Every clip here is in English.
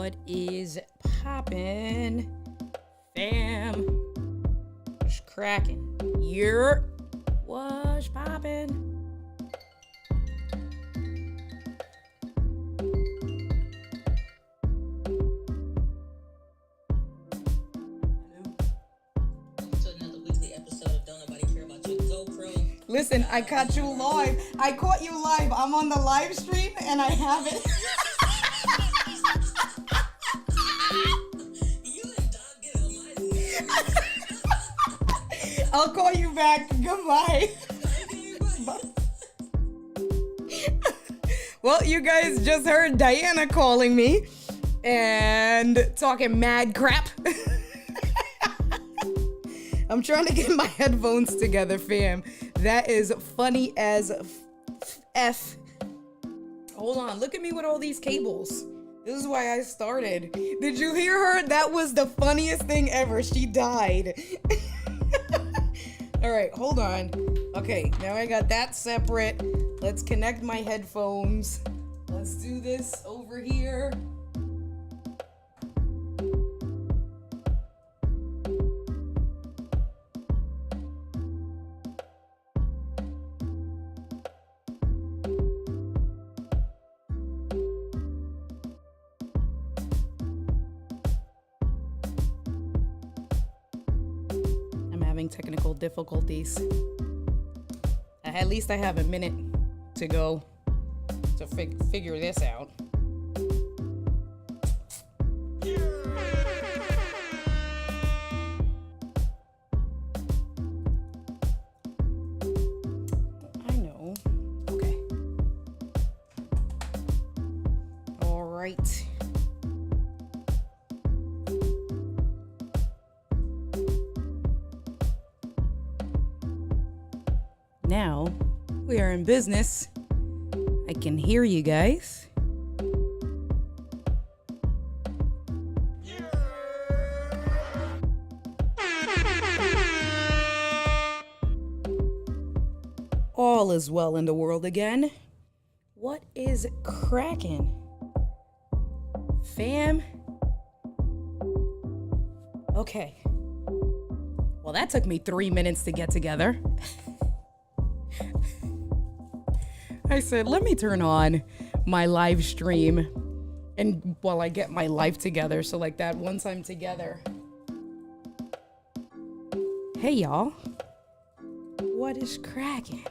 What is poppin', fam? What's cracking? What's poppin'? Listen, I caught you live. I caught you live. I'm on the live stream and I have it. I'll call you back. Goodbye. Well, you guys just heard Diana calling me and talking mad crap. I'm trying to get my headphones together, fam. That is funny as F. Hold on, look at me with all these cables. This is why I started. Did you hear her? That was the funniest thing ever. She died. All right, hold on. Okay, now I got that separate. Let's connect my headphones. Let's do this over here. Technical difficulties. At least I have a minute to go to figure this out. I know. Okay. All right. Now we are in business. I can hear you guys. All is well in the world again. What is cracking, fam? Okay. Well, that took me 3 minutes to get together. I said, let me turn on my live stream and while I get my life together. So like that, once I'm together. Hey, y'all. What is cracking?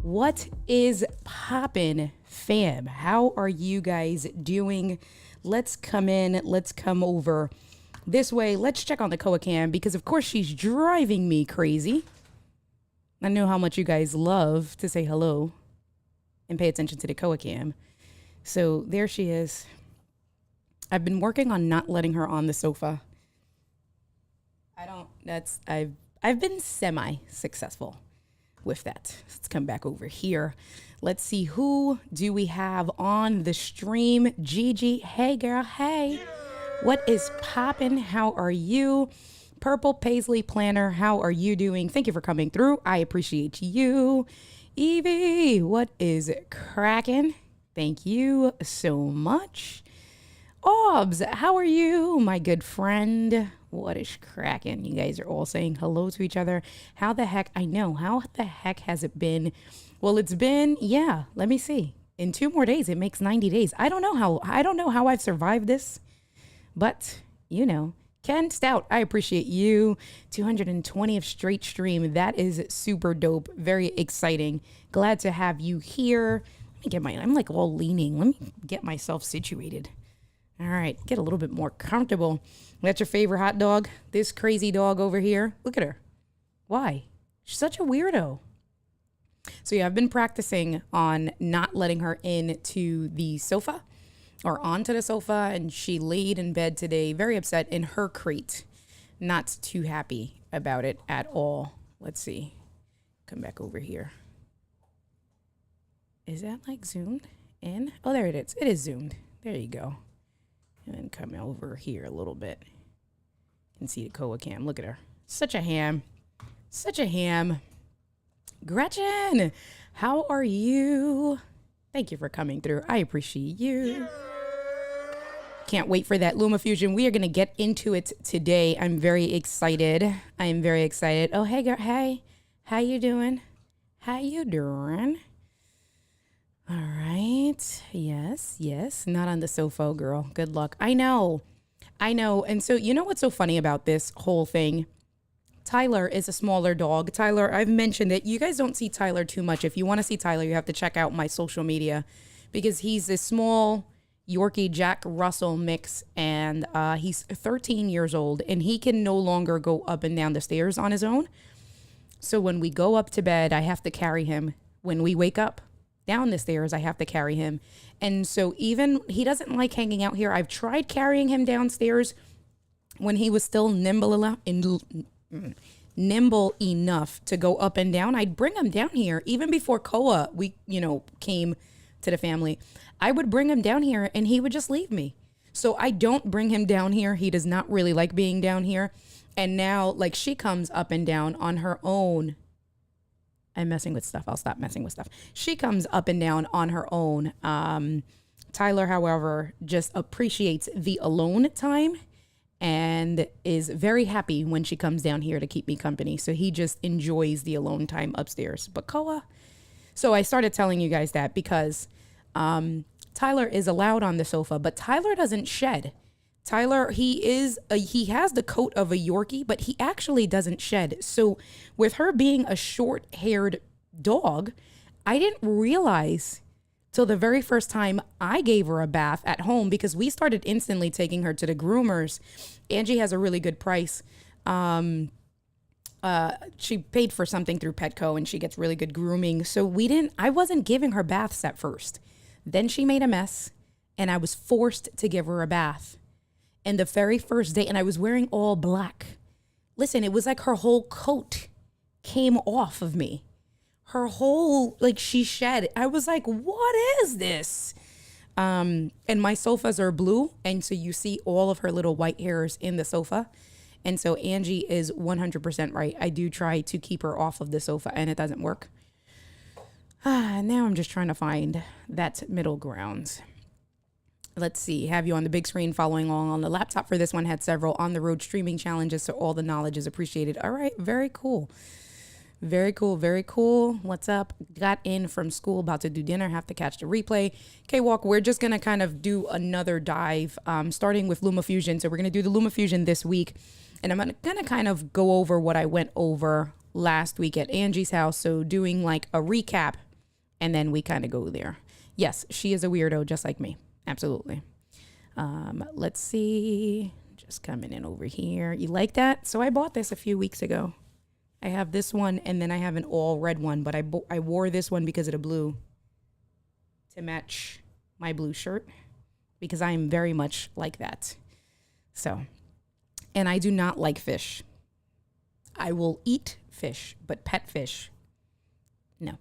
What is poppin', fam? How are you guys doing? Let's come in. Let's come over this way. Let's check on the Koa cam because, of course, she's driving me crazy. I know how much you guys love to say hello and pay attention to the Koa cam. So there she is. I've been working on not letting her on the sofa. I've been semi-successful with that. Let's come back over here. Let's see, who do we have on the stream? Gigi, hey girl, hey. What is poppin'? How are you? Purple Paisley Planner, how are you doing? Thank you for coming through. I appreciate you. Evie, what is cracking? Thank you so much. Obs, how are you, my good friend? What is cracking? You guys are all saying hello to each other. How the heck? I know. How the heck has it been? Well, it's been, yeah, let me see. In 2 more days, it makes 90 days. I don't know how I've survived this, but you know. Ken Stout, I appreciate you. 220th straight stream. That is super dope. Very exciting. Glad to have you here. I'm like all leaning. Let me get myself situated. All right. Get a little bit more comfortable. That's your favorite hot dog? This crazy dog over here. Look at her. Why? She's such a weirdo. So yeah, I've been practicing on not letting her into the sofa or onto the sofa, and she laid in bed today, very upset in her crate. Not too happy about it at all. Let's see. Come back over here. Is that like zoomed in? Oh, there it is. It is zoomed. There you go. And then come over here a little bit. You can see the Koa cam. Look at her. Such a ham. Such a ham. Gretchen, how are you? Thank you for coming through. I appreciate you. Can't wait for that Lumafusion. We are going to get into it today. I'm very excited. I am very excited. Oh, hey, girl. Hey, how you doing? How you doing? All right. Yes. Not on the sofa, girl. Good luck. I know. And so, you know what's so funny about this whole thing? Tyler is a smaller dog. Tyler, I've mentioned it. You guys don't see Tyler too much. If you want to see Tyler, you have to check out my social media because he's a small Yorkie Jack Russell mix, and he's 13 years old, and he can no longer go up and down the stairs on his own. So when we go up to bed, I have to carry him. When we wake up down the stairs, I have to carry him. And so even he doesn't like hanging out here. I've tried carrying him downstairs when he was still nimble enough to go up and down. I'd bring him down here even before Koa came to the family. I would bring him down here and he would just leave me. So I don't bring him down here. He does not really like being down here. And now, like, she comes up and down on her own. I'm messing with stuff. I'll stop messing with stuff. She comes up and down on her own. Tyler, however, just appreciates the alone time and is very happy when she comes down here to keep me company. So he just enjoys the alone time upstairs. But Koa. So I started telling you guys that because Tyler is allowed on the sofa, but Tyler doesn't shed. Tyler, he has the coat of a Yorkie, but he actually doesn't shed. So with her being a short-haired dog, I didn't realize till the very first time I gave her a bath at home, because we started instantly taking her to the groomers. Angie has a really good price. She paid for something through Petco and she gets really good grooming. So I wasn't giving her baths at first. Then she made a mess and I was forced to give her a bath. And the very first day, and I was wearing all black. Listen, it was like her whole coat came off of me. Her whole, she shed. I was like, what is this? And my sofas are blue. And so you see all of her little white hairs in the sofa. And so Angie is 100% right. I do try to keep her off of the sofa and it doesn't work. Now I'm just trying to find that middle ground. Let's see. Have you on the big screen following along on the laptop for this one? Had several on the road streaming challenges. So all the knowledge is appreciated. All right. Very cool. Very cool. What's up? Got in from school, about to do dinner, have to catch the replay. K-Walk, we're just going to kind of do another dive, starting with Lumafusion. So we're going to do the Lumafusion this week. And I'm going to kind of go over what I went over last week at Angie's house. So doing like a recap, and then we kind of go there. Yes, she is a weirdo just like me. Absolutely. Let's see. Just coming in over here. You like that? So I bought this a few weeks ago. I have this one, and then I have an all red one, but I wore this one because of the blue to match my blue shirt, because I am very much like that. So, and I do not like fish. I will eat fish, but pet fish, no.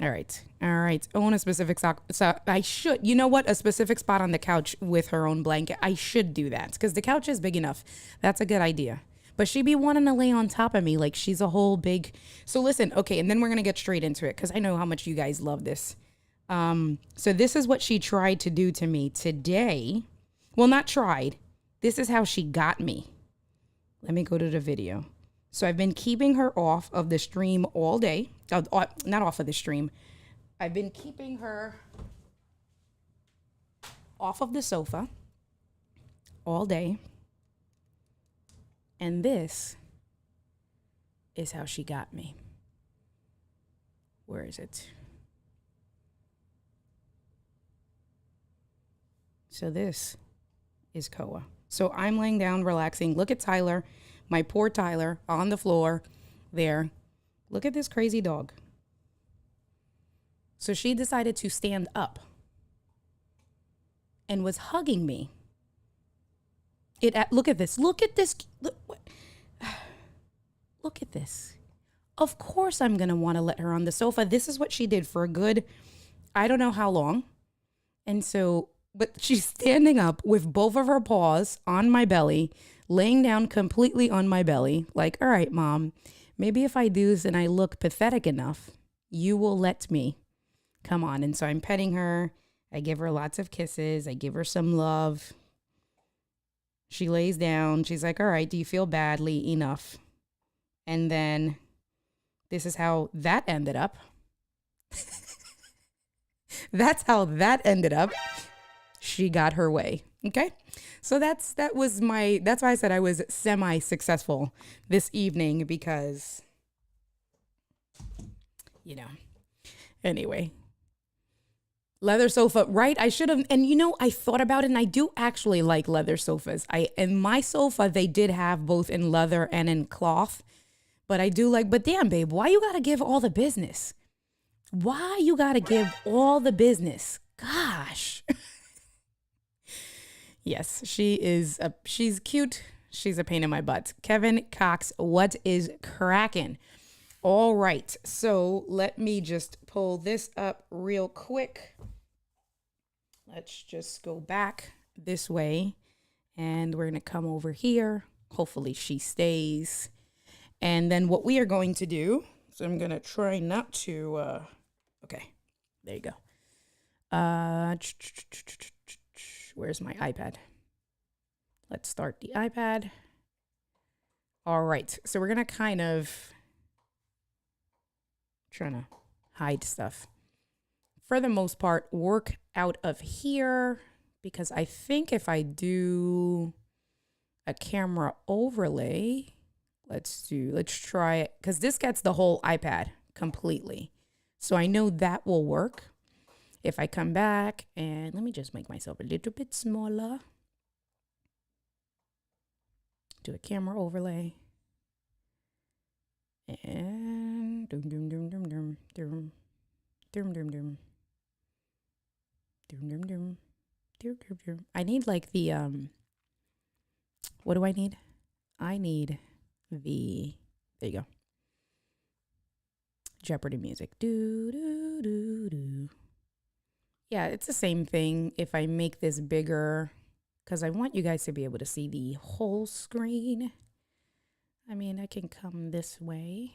All right. Own a specific sock. So I should, you know what? A specific spot on the couch with her own blanket. I should do that because the couch is big enough. That's a good idea. But she be wanting to lay on top of me like she's a whole big. So listen, okay, and then we're going to get straight into it because I know how much you guys love this. So this is what she tried to do to me today. Well, not tried. This is how she got me. Let me go to the video. So I've been keeping her off of the stream all day. Not off of the stream. I've been keeping her off of the sofa all day. And this is how she got me. Where is it? So this is Koa. So I'm laying down, relaxing. Look at Tyler, my poor Tyler, on the floor there. Look at this crazy dog. So she decided to stand up and was hugging me. Look at this. Look at this. Look at this. Of course I'm going to want to let her on the sofa. This is what she did for a good, I don't know how long. And so, but she's standing up with both of her paws on my belly, laying down completely on my belly. Like, all right, Mom, maybe if I do this and I look pathetic enough, you will let me. Come on. And so I'm petting her. I give her lots of kisses. I give her some love. She lays down. She's like, all right, do you feel badly? Enough. And then this is how that ended up. That's how that ended up. She got her way. Okay. So that's why I said I was semi-successful this evening because, anyway. Leather sofa, right? I should have, and I thought about it and I do actually like leather sofas. In my sofa, they did have both in leather and in cloth, but I do like, but damn, babe, why you gotta give all the business? Why you gotta give all the business? Gosh. Yes, she's cute. She's a pain in my butt. Kevin Cox, what is cracking? All right, so let me just pull this up real quick. Let's just go back this way and we're gonna come over here. Hopefully she stays. And then what we are going to do, so I'm gonna try not to, okay, there you go. Where's my iPad? Let's start the iPad. All right, so we're gonna kind of trying to hide stuff. For the most part, work out of here because I think if I do a camera overlay, let's try it because this gets the whole iPad completely. So I know that will work. If I come back and let me just make myself a little bit smaller. Do a camera overlay. And doom doom doom doom doom doom doom doom doom doom doom doom doom. I need like the what do I need? I need the there you go. Jeopardy music. Do do do do. Yeah, it's the same thing if I make this bigger because I want you guys to be able to see the whole screen. I mean, I can come this way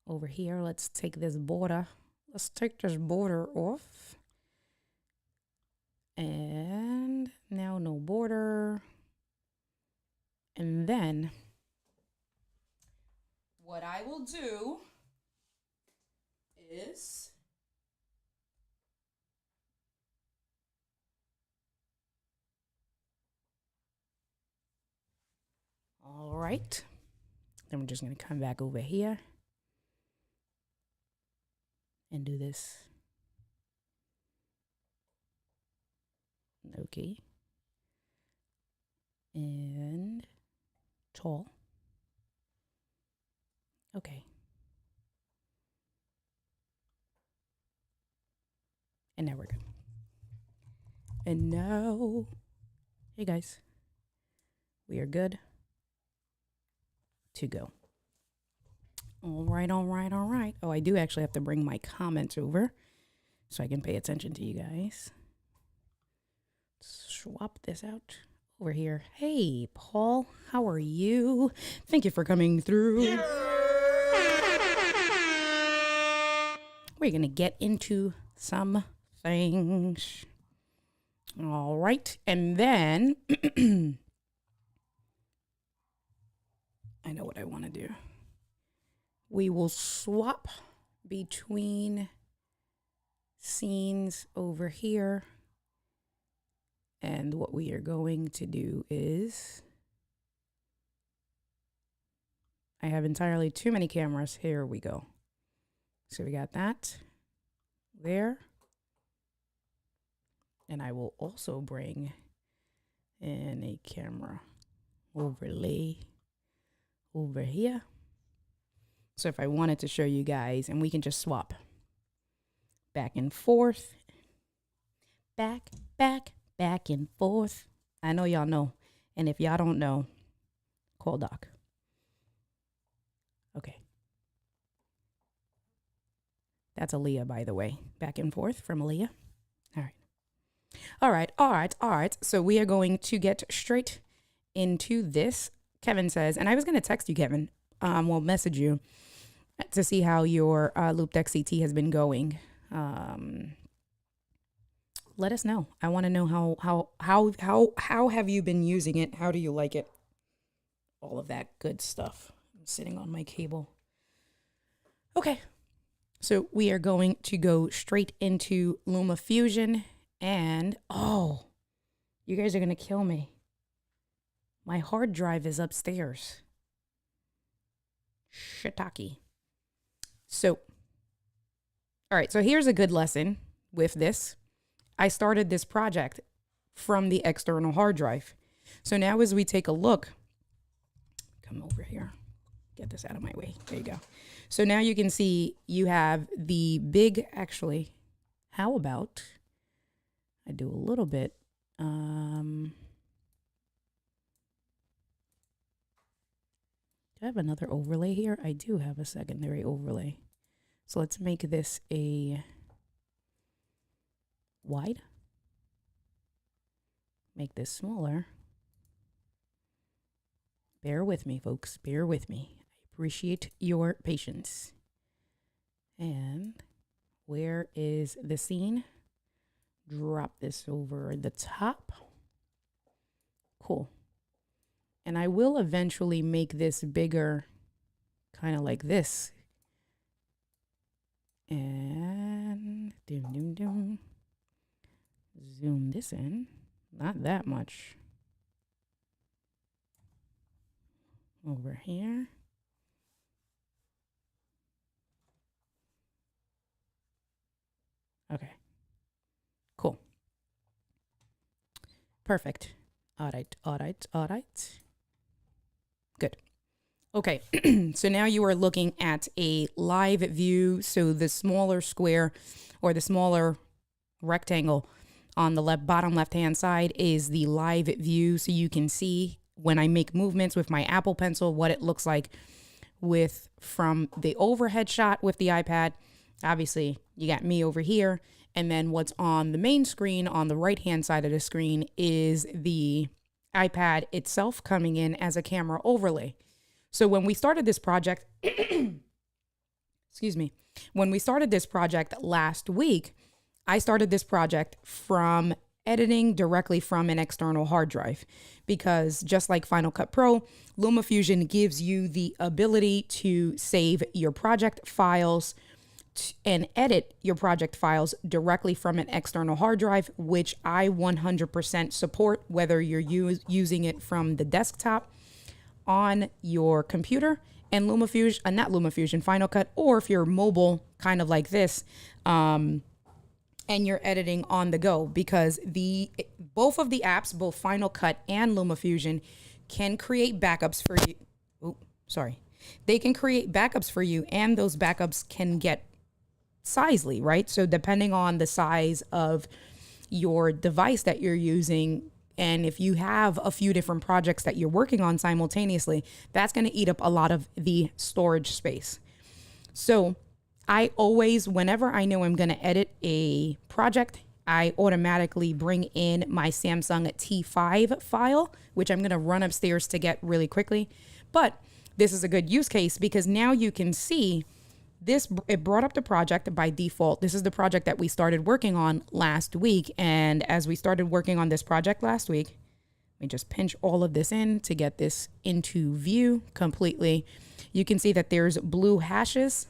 over here. Let's take this border. Let's take this border off. And now no border. And then what I will do is all right. Then we're just going to come back over here and do this. Okay. And tall. Okay. And now we're good. And now, hey guys, we are good to go. All right, all right, all right. Oh, I do actually have to bring my comments over so I can pay attention to you guys. Swap this out over here. Hey, Paul, how are you? Thank you for coming through. Yeah. We're going to get into some things. All right, and then I know what I want to do. We will swap between scenes over here. And what we are going to do is, I have entirely too many cameras. Here we go. So we got that there. And I will also bring in a camera overlay over here. So if I wanted to show you guys, and we can just swap back and forth, back and forth. I know y'all know. And if y'all don't know, call Doc. Okay. That's Aaliyah, by the way. Back and forth from Aaliyah. All right. All right, all right, all right. So we are going to get straight into this. Kevin says, and I was going to text you, Kevin. We'll message you to see how your Loop Deck CT has been going. let us know. I want to know how have you been using it? How do you like it? All of that good stuff. I'm sitting on my cable. Okay. So we are going to go straight into Lumafusion, and oh, you guys are going to kill me. My hard drive is upstairs. Shiitake. So, all right, so here's a good lesson with this. I started this project from the external hard drive. So now as we take a look, come over here, get this out of my way. There you go. So now you can see you have the big, actually, how about I do a little bit. Do I have another overlay here? I do have a secondary overlay. So let's make this a wide. Make this smaller. Bear with me, folks. Bear with me. I appreciate your patience. And where is the scene? Drop this over the top. Cool. And I will eventually make this bigger, kind of like this. And zoom this in. Not that much. Over here. Okay. Cool. Perfect. All right. Good. Okay, so now you are looking at a live view. So the smaller square or the smaller rectangle on the bottom left-hand side is the live view. So you can see when I make movements with my Apple Pencil, what it looks like from the overhead shot with the iPad. Obviously, you got me over here. And then what's on the main screen on the right-hand side of the screen is the iPad itself coming in as a camera overlay. So when we started this project, excuse me, when we started this project last week, I started this project from editing directly from an external hard drive, because just like Final Cut Pro, Lumafusion gives you the ability to save your project files and edit your project files directly from an external hard drive, which I 100% support, whether you're using it from the desktop on your computer and Lumafusion, not Lumafusion, Final Cut, or if you're mobile, kind of like this, and you're editing on the go, because both of the apps, both Final Cut and Lumafusion, can create backups for you. Oh, sorry. They can create backups for you, and those backups can get sizely, right? So depending on the size of your device that you're using, and if you have a few different projects that you're working on simultaneously, that's going to eat up a lot of the storage space. So I always, whenever I know I'm going to edit a project, I automatically bring in my Samsung T5 file, which I'm going to run upstairs to get really quickly. But this is a good use case because now you can see this, it brought up the project by default. This is the project that we started working on last week. And as we started working on this project last week, let me just pinch all of this in to get this into view completely. You can see that there's blue hashes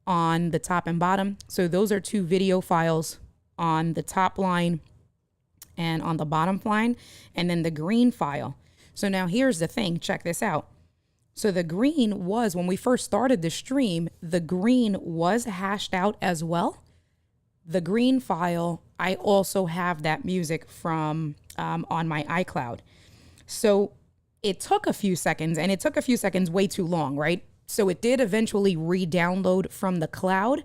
on the top and bottom. So those are two video files on the top line and on the bottom line, and then the green file. So now here's the thing, check this out. So the green was, when we first started the stream, the green was hashed out as well. The green file, I also have that music from on my iCloud. So it took a few seconds, and it took a few seconds way too long, right? So it did eventually re-download from the cloud.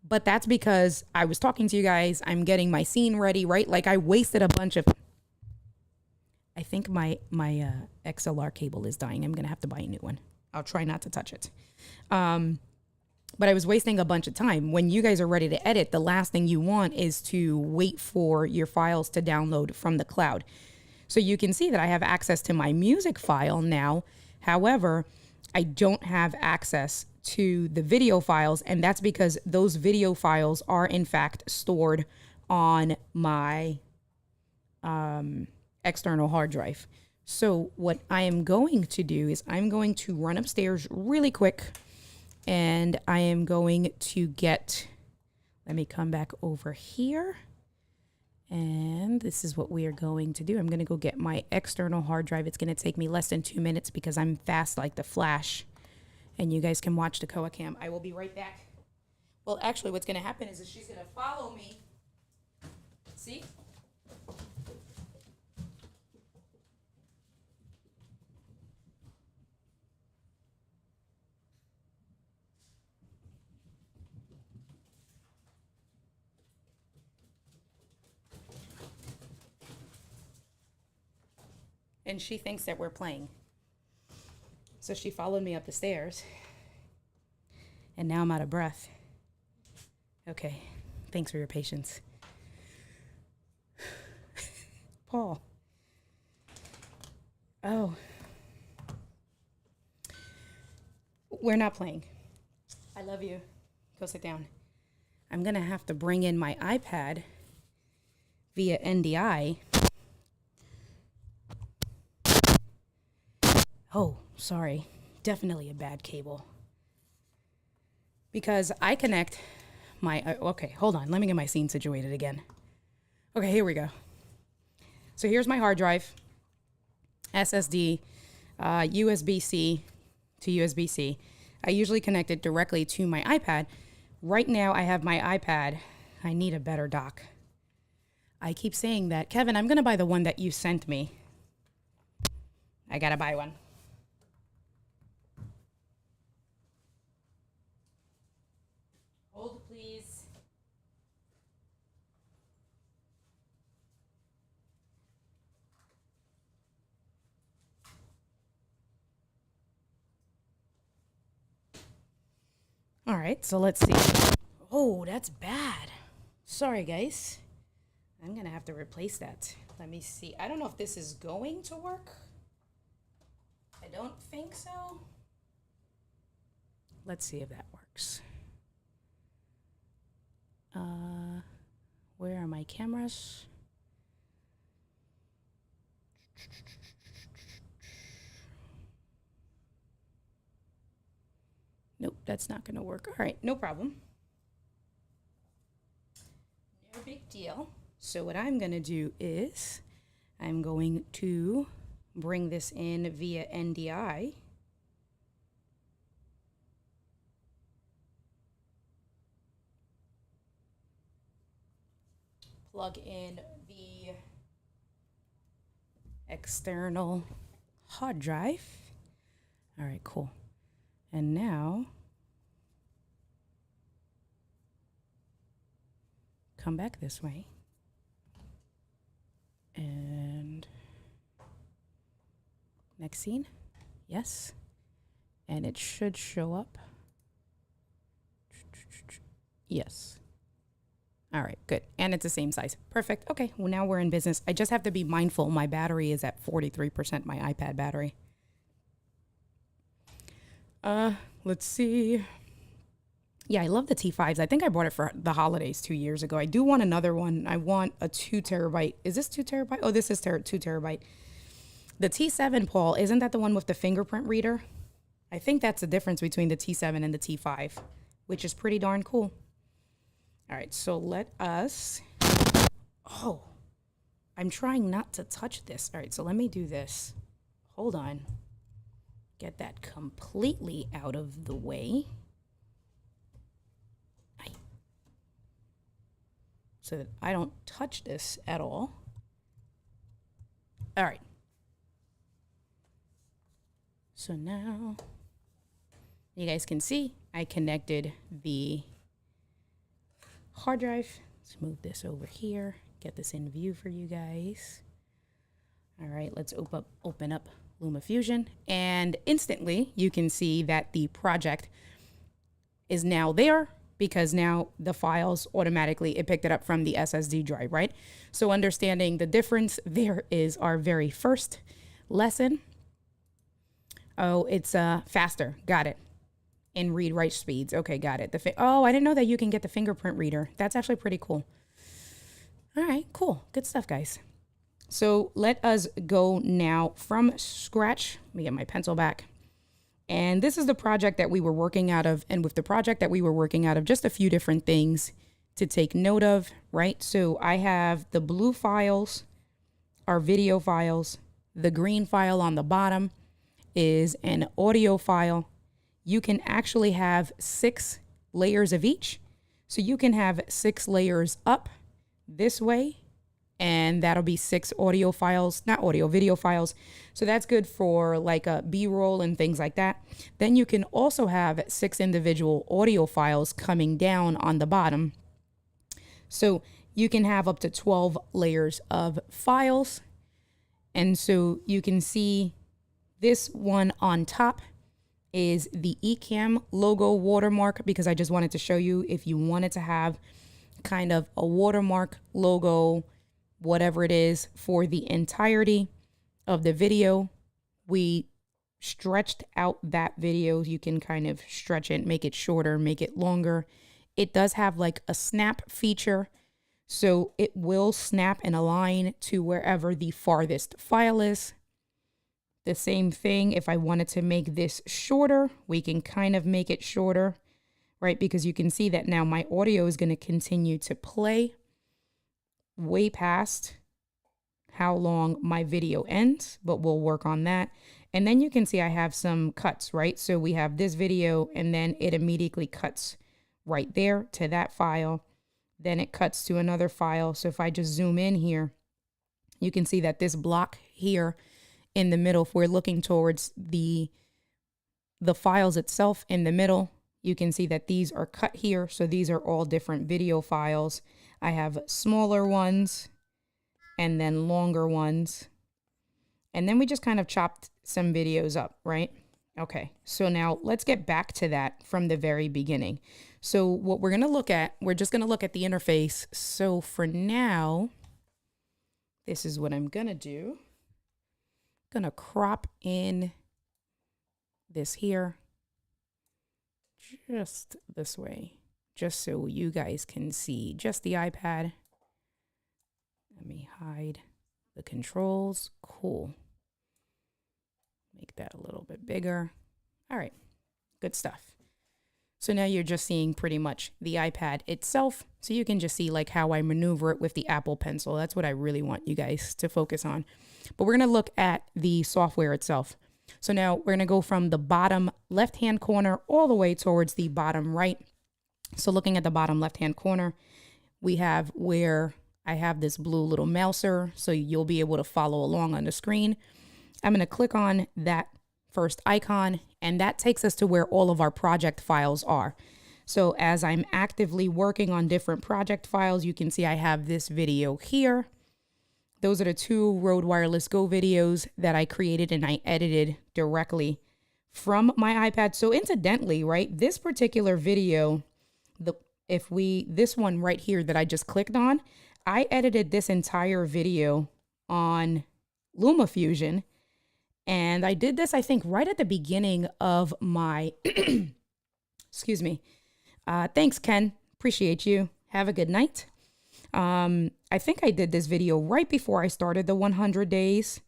But that's because I was talking to you guys, I'm getting my scene ready, right? Like I wasted a bunch of... I think my XLR cable is dying. I'm going to have to buy a new one. I'll try not to touch it. But I was wasting a bunch of time. When you guys are ready to edit, the last thing you want is to wait for your files to download from the cloud. So you can see that I have access to my music file now. However, I don't have access to the video files, and that's because those video files are in fact stored on my external hard drive. So what I am going to do is I'm going to run upstairs really quick, and I am going to get, let me come back over here. And this is what we are going to do. I'm going to go get my external hard drive. It's going to take me less than 2 minutes because I'm fast like the Flash. And you guys can watch the Koa Cam. I will be right back. Well, actually, what's going to happen is that she's going to follow me. See? And she thinks that we're playing. So she followed me up the stairs. And now I'm out of breath. Okay, thanks for your patience. Paul. Oh. We're not playing. I love you. Go sit down. I'm going to have to bring in my iPad via NDI. Oh, sorry. Definitely a bad cable. Because I connect my... okay, hold on. Let me get my scene situated again. Okay, here we go. So here's my hard drive. SSD, USB-C to USB-C. I usually connect it directly to my iPad. Right now, I have my iPad. I need a better dock. I keep saying that. Kevin, I'm going to buy the one that you sent me. I got to buy one. Hold, please. All right, so let's see. Oh, that's bad. Sorry, guys. I'm going to have to replace that. Let me see. I don't know if this is going to work. I don't think so. Let's see if that works. Where are my cameras? Nope, that's not going to work. All right, no problem. No big deal. So what I'm going to do is I'm going to bring this in via NDI. Plug in the external hard drive. All right, cool. And now, come back this way. And next scene. Yes. And it should show up. Yes. All right, good. And it's the same size. Perfect. Okay, well, now we're in business. I just have to be mindful. My battery is at 43%, my iPad battery. Let's see. Yeah, I love the T5s. I think I bought it for the holidays 2 years ago. I do want another one. I want a 2 terabyte. Is this 2 terabyte? Oh, this is 2 terabyte. The T7, Paul, isn't that the one with the fingerprint reader? I think that's the difference between the T7 and the T5, which is pretty darn cool. All right, so let us... Oh, I'm trying not to touch this. All right, so let me do this. Hold on. Get that completely out of the way. So that I don't touch this at all. All right. So now you guys can see I connected the hard drive. Let's move this over here. Get this in view for you guys. All right, let's open up Lumafusion. And instantly you can see that the project is now there, because now the files automatically, it picked it up from the SSD drive, right? So understanding the difference, there is our very first lesson. Oh, it's faster. Got it. In read-write speeds. Okay, got it. Oh, I didn't know that you can get the fingerprint reader. That's actually pretty cool. All right, cool. Good stuff, guys. So let us go now from scratch. Let me get my pencil back. And this is the project that we were working out of. And with the project that we were working out of, just a few different things to take note of, right? So I have the blue files, our video files. The green file on the bottom is an audio file. You can actually have 6 layers of each. So you can have 6 layers up this way, and that'll be 6 audio files, not audio, video files. So that's good for like a B-roll and things like that. Then you can also have 6 individual audio files coming down on the bottom. So you can have up to 12 layers of files. And so you can see this one on top is the Ecamm logo watermark, because I just wanted to show you if you wanted to have kind of a watermark logo, whatever it is, for the entirety of the video. We stretched out that video. You can kind of stretch it, make it shorter, make it longer. It does have like a snap feature, so it will snap and align to wherever the farthest file is. The same thing, if I wanted to make this shorter, we can kind of make it shorter, right? Because you can see that now my audio is going to continue to play way past how long my video ends, but we'll work on that. And then you can see I have some cuts, right? So we have this video and then it immediately cuts right there to that file. Then it cuts to another file. So if I just zoom in here, you can see that this block here in the middle, if we're looking towards the files itself in the middle, you can see that these are cut here. So these are all different video files. I have smaller ones and then longer ones. And then we just kind of chopped some videos up, right? Okay, so now let's get back to that from the very beginning. So what we're gonna look at, we're just gonna look at the interface. So for now, this is what I'm gonna do. I'm gonna crop in this here, just this way, just so you guys can see just the iPad. Let me hide the controls. Cool. Make that a little bit bigger. All right, good stuff. So now you're just seeing pretty much the iPad itself. So you can just see like how I maneuver it with the Apple Pencil. That's what I really want you guys to focus on. But we're gonna look at the software itself. So now we're gonna go from the bottom left-hand corner all the way towards the bottom right. So looking at the bottom left-hand corner, we have where I have this blue little mouser, so you'll be able to follow along on the screen. I'm going to click on that first icon, and that takes us to where all of our project files are. So as I'm actively working on different project files, you can see I have this video here. Those are the 2 Rode Wireless Go videos that I created and I edited directly from my iPad. So incidentally, right, this particular video, this one right here that I just clicked on, I edited this entire video on Lumafusion. And I did this, I think, right at the beginning of my, excuse me. Thanks, Ken. Appreciate you. Have a good night. I think I did this video right before I started the 100 days,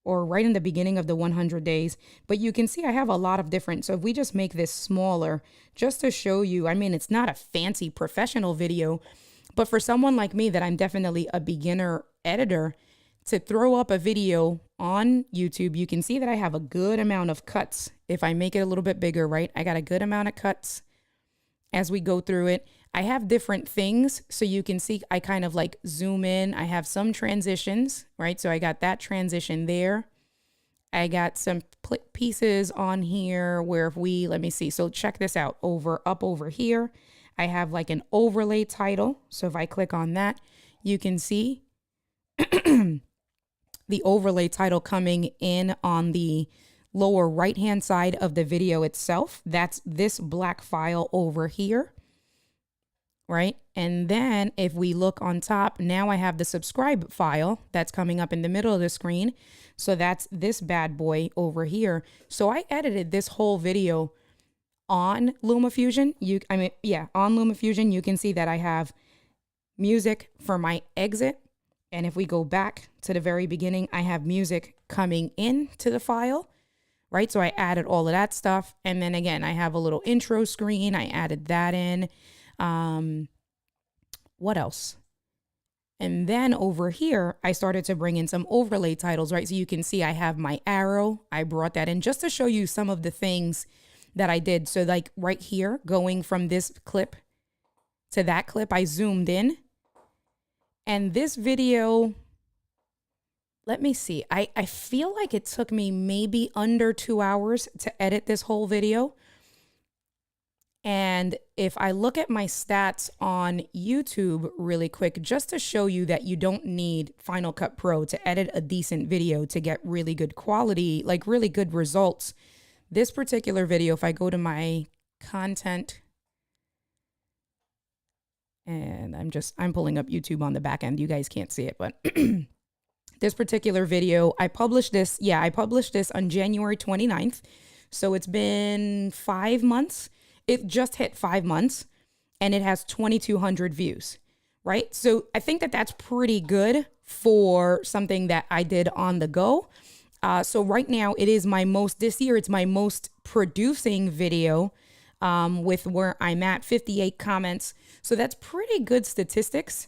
or right in the beginning of the 100 days. But you can see I have a lot of different, so if we just make this smaller, just to show you, I mean, it's not a fancy professional video, but for someone like me that I'm definitely a beginner editor, to throw up a video on YouTube, you can see that I have a good amount of cuts. If I make it a little bit bigger, right? I got a good amount of cuts as we go through it. I have different things, so you can see I kind of like zoom in. I have some transitions, right? So I got that transition there. I got some pieces on here where if we, let me see. So check this out, up over here, I have like an overlay title. So if I click on that, you can see the overlay title coming in on the lower right-hand side of the video itself. That's this black file over here, right? And then if we look on top, now I have the subscribe file that's coming up in the middle of the screen. So that's this bad boy over here. So I edited this whole video on Lumafusion. On Lumafusion, you can see that I have music for my exit. And if we go back to the very beginning, I have music coming into the file, right? So I added all of that stuff. And then again, I have a little intro screen. I added that in. What else? And then over here, I started to bring in some overlay titles, right? So you can see I have my arrow. I brought that in just to show you some of the things that I did. So like right here, going from this clip to that clip, I zoomed in. And this video, let me see. I feel like it took me maybe under 2 hours to edit this whole video. And if I look at my stats on YouTube really quick, just to show you that you don't need Final Cut Pro to edit a decent video to get really good quality, like really good results. This particular video, if I go to my content, and I'm pulling up YouTube on the back end. You guys can't see it, but this particular video, I published this on January 29th. So it's been 5 months. It just hit 5 months and it has 2,200 views, right? So I think that that's pretty good for something that I did on the go. So right now this year, it's my most producing video with where I'm at 58 comments. So that's pretty good statistics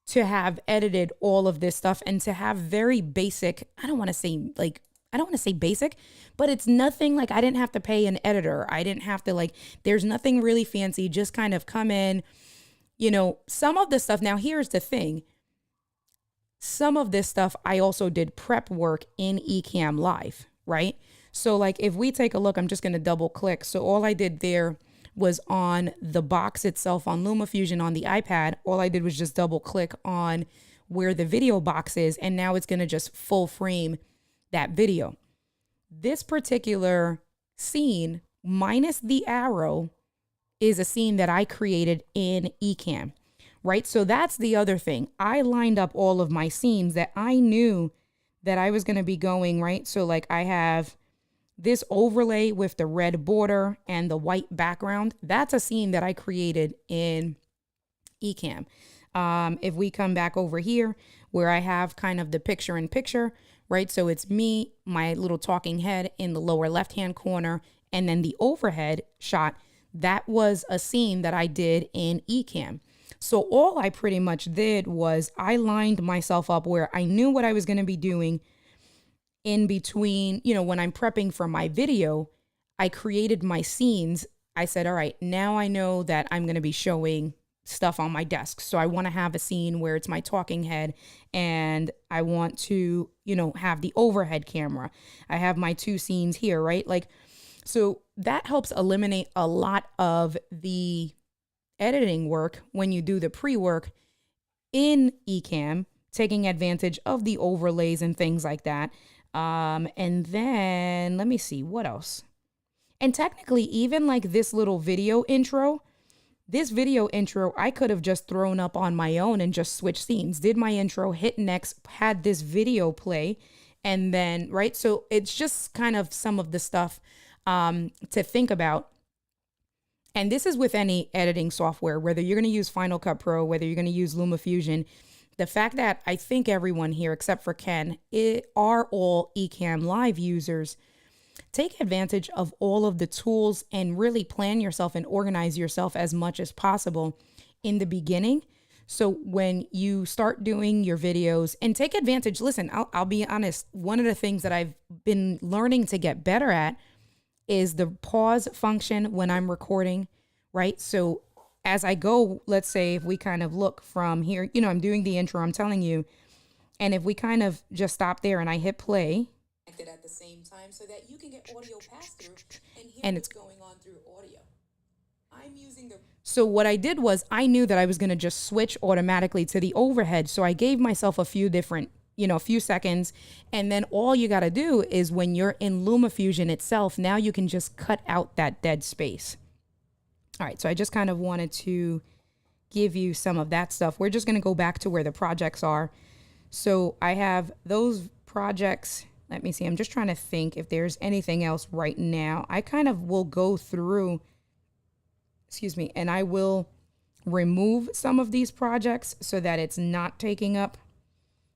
to have edited all of this stuff and to have very basic, I don't want to say basic, but it's nothing like I didn't have to pay an editor. I didn't have to there's nothing really fancy, just kind of come in, some of the stuff. Now, here's the thing. Some of this stuff, I also did prep work in Ecamm Live, right? So if we take a look, I'm just going to double click. So all I did there was on the box itself on Lumafusion on the iPad. All I did was just double click on where the video box is. And now it's going to just full frame that video. This particular scene minus the arrow is a scene that I created in Ecamm, right? So that's the other thing. I lined up all of my scenes that I knew that I was going to be going, right? So I have this overlay with the red border and the white background. That's a scene that I created in Ecamm. If we come back over here where I have kind of the picture in picture, right? So it's me, my little talking head in the lower left-hand corner, and then the overhead shot. That was a scene that I did in Ecamm. So all I pretty much did was I lined myself up where I knew what I was going to be doing in between, when I'm prepping for my video. I created my scenes. I said, all right, now I know that I'm going to be showing stuff on my desk. So I want to have a scene where it's my talking head and I want to, have the overhead camera. I have my 2 scenes here, right? So that helps eliminate a lot of the editing work when you do the pre-work in Ecamm, taking advantage of the overlays and things like that. And then let me see what else. And technically, even this little video intro, I could have just thrown up on my own and just switched scenes, did my intro, hit next, had this video play, and then, right? So it's just kind of some of the stuff to think about. And this is with any editing software, whether you're going to use Final Cut Pro, whether you're going to use Lumafusion. The fact that I think everyone here, except for Ken, are all Ecamm Live users. Take advantage of all of the tools and really plan yourself and organize yourself as much as possible in the beginning. So when you start doing your videos, and take advantage, listen, I'll be honest. One of the things that I've been learning to get better at is the pause function when I'm recording, right? So as I go, let's say if we kind of look from here, I'm doing the intro, I'm telling you, and if we kind of just stop there and I hit play, at the same time so that you can get audio pass through and hear what's going on through audio. So what I did was I knew that I was going to just switch automatically to the overhead. So I gave myself a few different, a few seconds. And then all you got to do is when you're in Lumafusion itself, now you can just cut out that dead space. All right. So I just kind of wanted to give you some of that stuff. We're just going to go back to where the projects are. So I have those projects. Let me see. I'm just trying to think if there's anything else right now. I kind of will go through, and I will remove some of these projects so that it's not taking up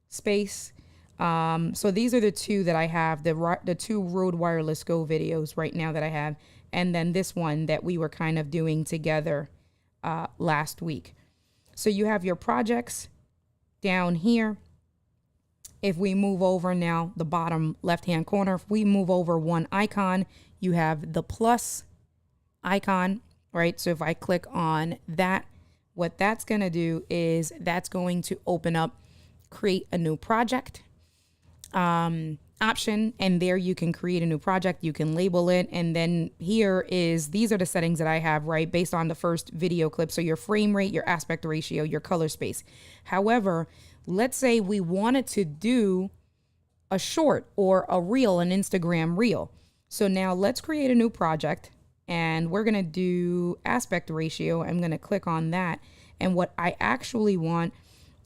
space. So these are the two that I have, the two Rode Wireless Go videos right now that I have, and then this one that we were kind of doing together last week. So you have your projects down here. If we move over now, the bottom left-hand corner, if we move over one icon, you have the plus icon, right? So if I click on that, what that's going to do is that's going to open up create a new project option, and there you can create a new project, you can label it, and then these are the settings that I have, right, based on the first video clip. So your frame rate, your aspect ratio, your color space. However, let's say we wanted to do a short or a reel, an Instagram reel. So now let's create a new project, and we're going to do aspect ratio. I'm going to click on that. And what I actually want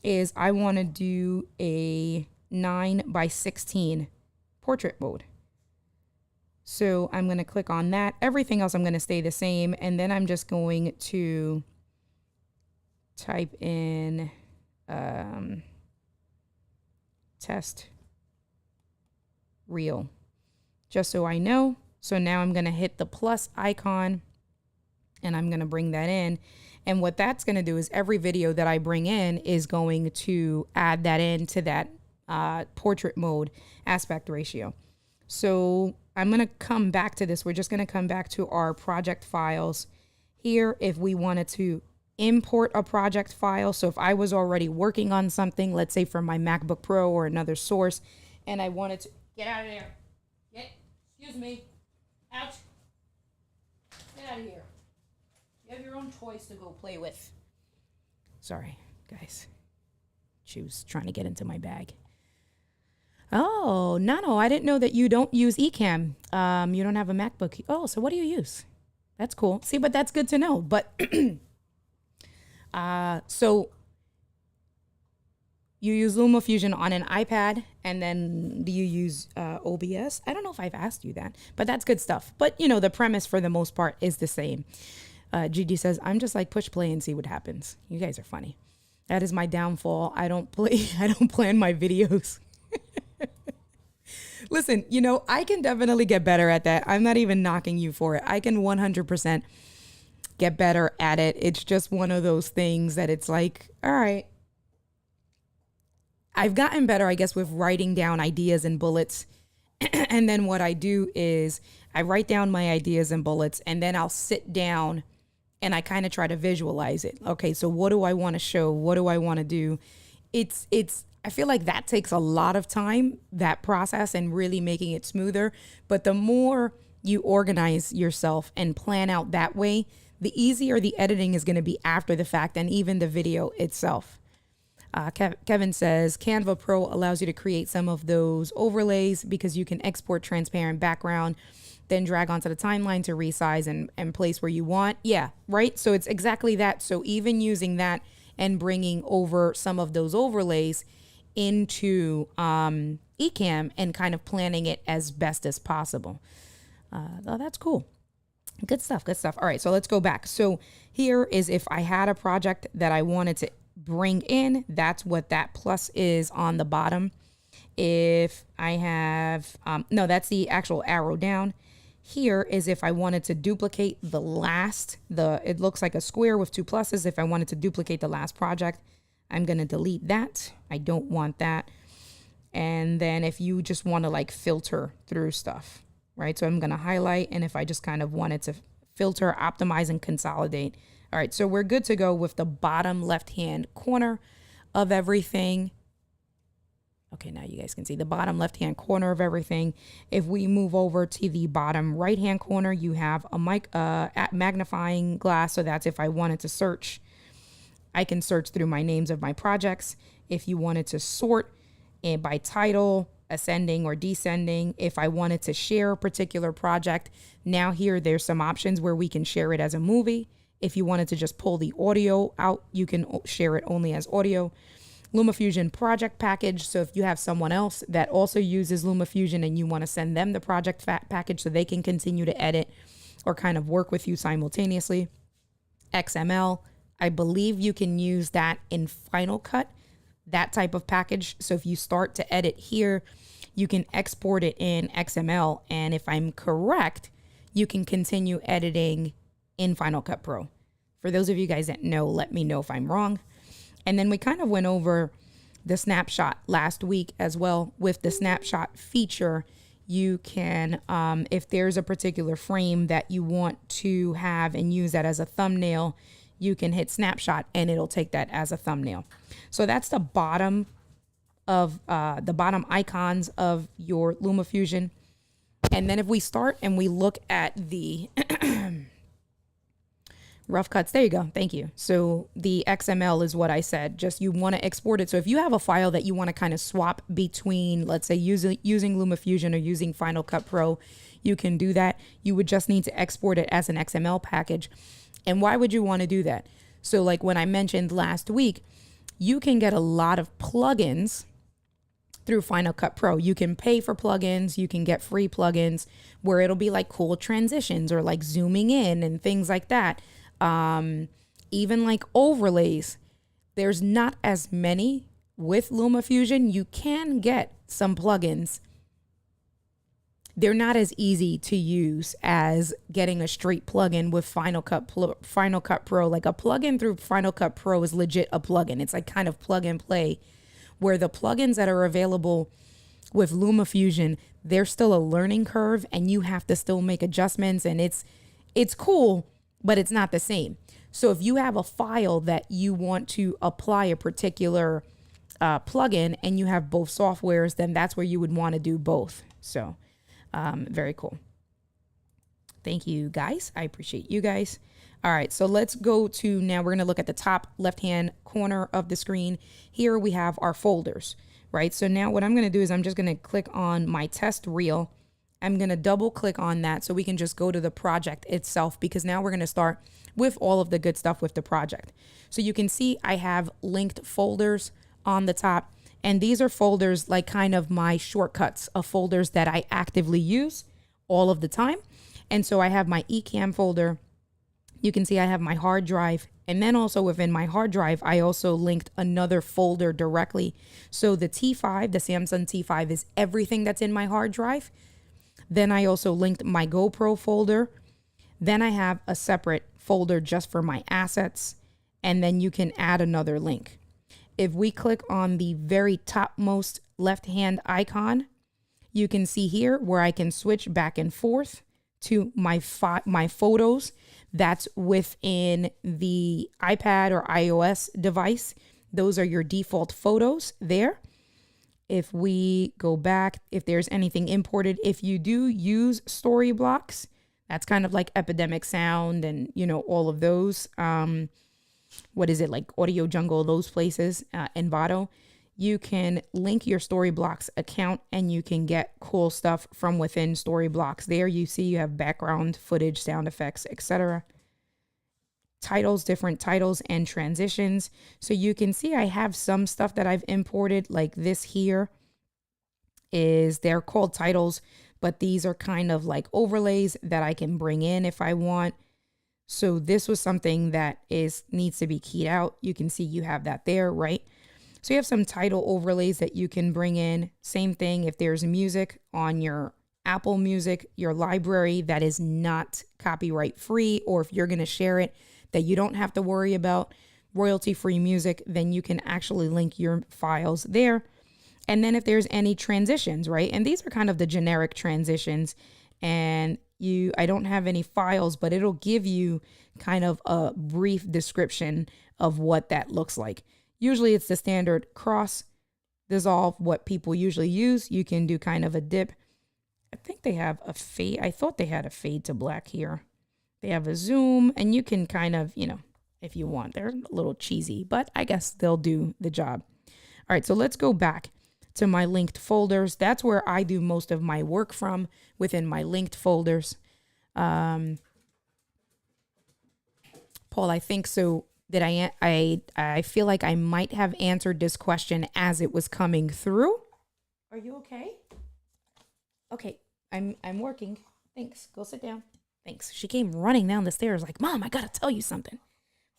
is I want to do a 9:16 portrait mode. So I'm going to click on that. Everything else I'm going to stay the same. And then I'm just going to type in test reel, just so I know. So now I'm going to hit the plus icon and I'm going to bring that in. And what that's going to do is every video that I bring in is going to add that into that portrait mode aspect ratio. So I'm going to come back to this. We're just going to come back to our project files here. If we wanted to import a project file, so if I was already working on something, let's say from my MacBook Pro or another source, and I wanted to get out of there. Excuse me. Ouch. Get out of here. You have your own toys to go play with. Sorry, guys. She was trying to get into my bag. Oh, Nano, I didn't know that you don't use Ecamm. You don't have a MacBook. Oh, so what do you use? That's cool. See, but that's good to know. But so you use Lumafusion on an iPad, and then do you use OBS? I don't know if I've asked you that, but that's good stuff. But, you know, the premise for the most part is the same. Gigi says, I'm just like push play and see what happens. You guys are funny. That is my downfall. I don't plan my videos. Listen, you know, I can definitely get better at that. I'm not even knocking you for it. I can 100% get better at it. It's just one of those things that it's like, all right. I've gotten better, I guess, with writing down ideas and bullets. And then what I do is I write down my ideas and bullets, and then I'll sit down and I kind of try to visualize it. Okay, so what do I want to show? What do I want to do? I feel like that takes a lot of time, that process, and really making it smoother. But the more you organize yourself and plan out that way, the easier the editing is going to be after the fact, and even the video itself. Kevin says, Canva Pro allows you to create some of those overlays because you can export transparent background, then drag onto the timeline to resize and place where you want. Yeah, right? So it's exactly that. So even using that and bringing over some of those overlays into Ecamm and kind of planning it as best as possible. Oh, that's cool. Good stuff. Good stuff. All right, so let's go back. So here is if I had a project that I wanted to bring in, that's what that plus is on the bottom. If I have, no, that's the actual arrow down. Here is if I wanted to duplicate it looks like a square with two pluses. If I wanted to duplicate the last project, I'm going to delete that. I don't want that. And then if you just want to like filter through stuff, right? So I'm going to highlight. And if I just kind of wanted to filter, optimize, and consolidate. All right, so we're good to go with the bottom left-hand corner of everything. Okay, now you guys can see the bottom left-hand corner of everything. If we move over to the bottom right-hand corner, you have a magnifying glass. So that's if I wanted to search, I can search through my names of my projects. If you wanted to sort by title, ascending or descending, if I wanted to share a particular project, now here there's some options where we can share it as a movie. If you wanted to just pull the audio out, you can share it only as audio. Lumafusion project package. So if you have someone else that also uses Lumafusion and you want to send them the project package so they can continue to edit or kind of work with you simultaneously. XML, I believe you can use that in Final Cut, that type of package. So if you start to edit here, you can export it in XML. And if I'm correct, you can continue editing in Final Cut Pro. For those of you guys that know, let me know if I'm wrong. And then we kind of went over the snapshot last week as well. With the snapshot feature, you can, if there's a particular frame that you want to have and use that as a thumbnail, you can hit snapshot and it'll take that as a thumbnail. So that's the bottom of the bottom icons of your Lumafusion. And then if we start and we look at the rough cuts, there you go. Thank you. So the XML is what I said. Just you want to export it. So if you have a file that you want to kind of swap between, let's say using Lumafusion or using Final Cut Pro, you can do that. You would just need to export it as an XML package. And why would you want to do that? So like when I mentioned last week, you can get a lot of plugins through Final Cut Pro. You can pay for plugins, you can get free plugins where it'll be like cool transitions or like zooming in and things like that. Even like overlays. There's not as many with Lumafusion. You can get some plugins. They're not as easy to use as getting a straight plugin with Final Cut Pro. Like a plugin through Final Cut Pro is legit a plugin. It's like kind of plug and play, where the plugins that are available with Lumafusion, they're still a learning curve and you have to still make adjustments, and it's cool, but it's not the same. So if you have a file that you want to apply a particular plugin and you have both softwares, then that's where you would want to do both. So very cool. Thank you guys. I appreciate you guys. All right, so let's go to now. We're going to look at the top left-hand corner of the screen. Here we have our folders, right? So now what I'm going to do is I'm just going to click on my test reel. I'm going to double click on that so we can just go to the project itself, because now we're going to start with all of the good stuff with the project. So you can see I have linked folders on the top, and these are folders like kind of my shortcuts of folders that I actively use all of the time. And so I have my eCam folder. You can see I have my hard drive, and then also within my hard drive, I also linked another folder directly. So the T5, the Samsung T5 is everything that's in my hard drive. Then I also linked my GoPro folder. Then I have a separate folder just for my assets, and then you can add another link. If we click on the very topmost left-hand icon, you can see here where I can switch back and forth to my photos. That's within the iPad or iOS device. Those are your default photos there. If we go back, if there's anything imported, if you do use story blocks, that's kind of like Epidemic Sound and, you know, all of those. What is it, like Audio Jungle, those places, Envato. You can link your Storyblocks account and you can get cool stuff from within Storyblocks. There you see you have background footage, sound effects, etc. Titles, different titles and transitions. So you can see I have some stuff that I've imported, like this here they're called titles, but these are kind of like overlays that I can bring in if I want. So this was something that needs to be keyed out. You can see you have that there, right? So you have some title overlays that you can bring in. Same thing if there's music on your Apple Music, your library that is not copyright free, or if you're going to share it, that you don't have to worry about royalty-free music, then you can actually link your files there. And then if there's any transitions, right? And these are kind of the generic transitions, and I don't have any files, but it'll give you kind of a brief description of what that looks like. Usually it's the standard cross dissolve, what people usually use. You can do kind of a dip. I think they have a fade. I thought they had a fade to black here. They have a zoom, and you can kind of, you know, if you want. They're a little cheesy, but I guess they'll do the job. All right, so let's go back to my linked folders. That's where I do most of my work from, within my linked folders. Paul, I think so. I feel like I might have answered this question as it was coming through. Are you okay? Okay, I'm working. Thanks. Go sit down. Thanks. She came running down the stairs like, Mom, I gotta tell you something.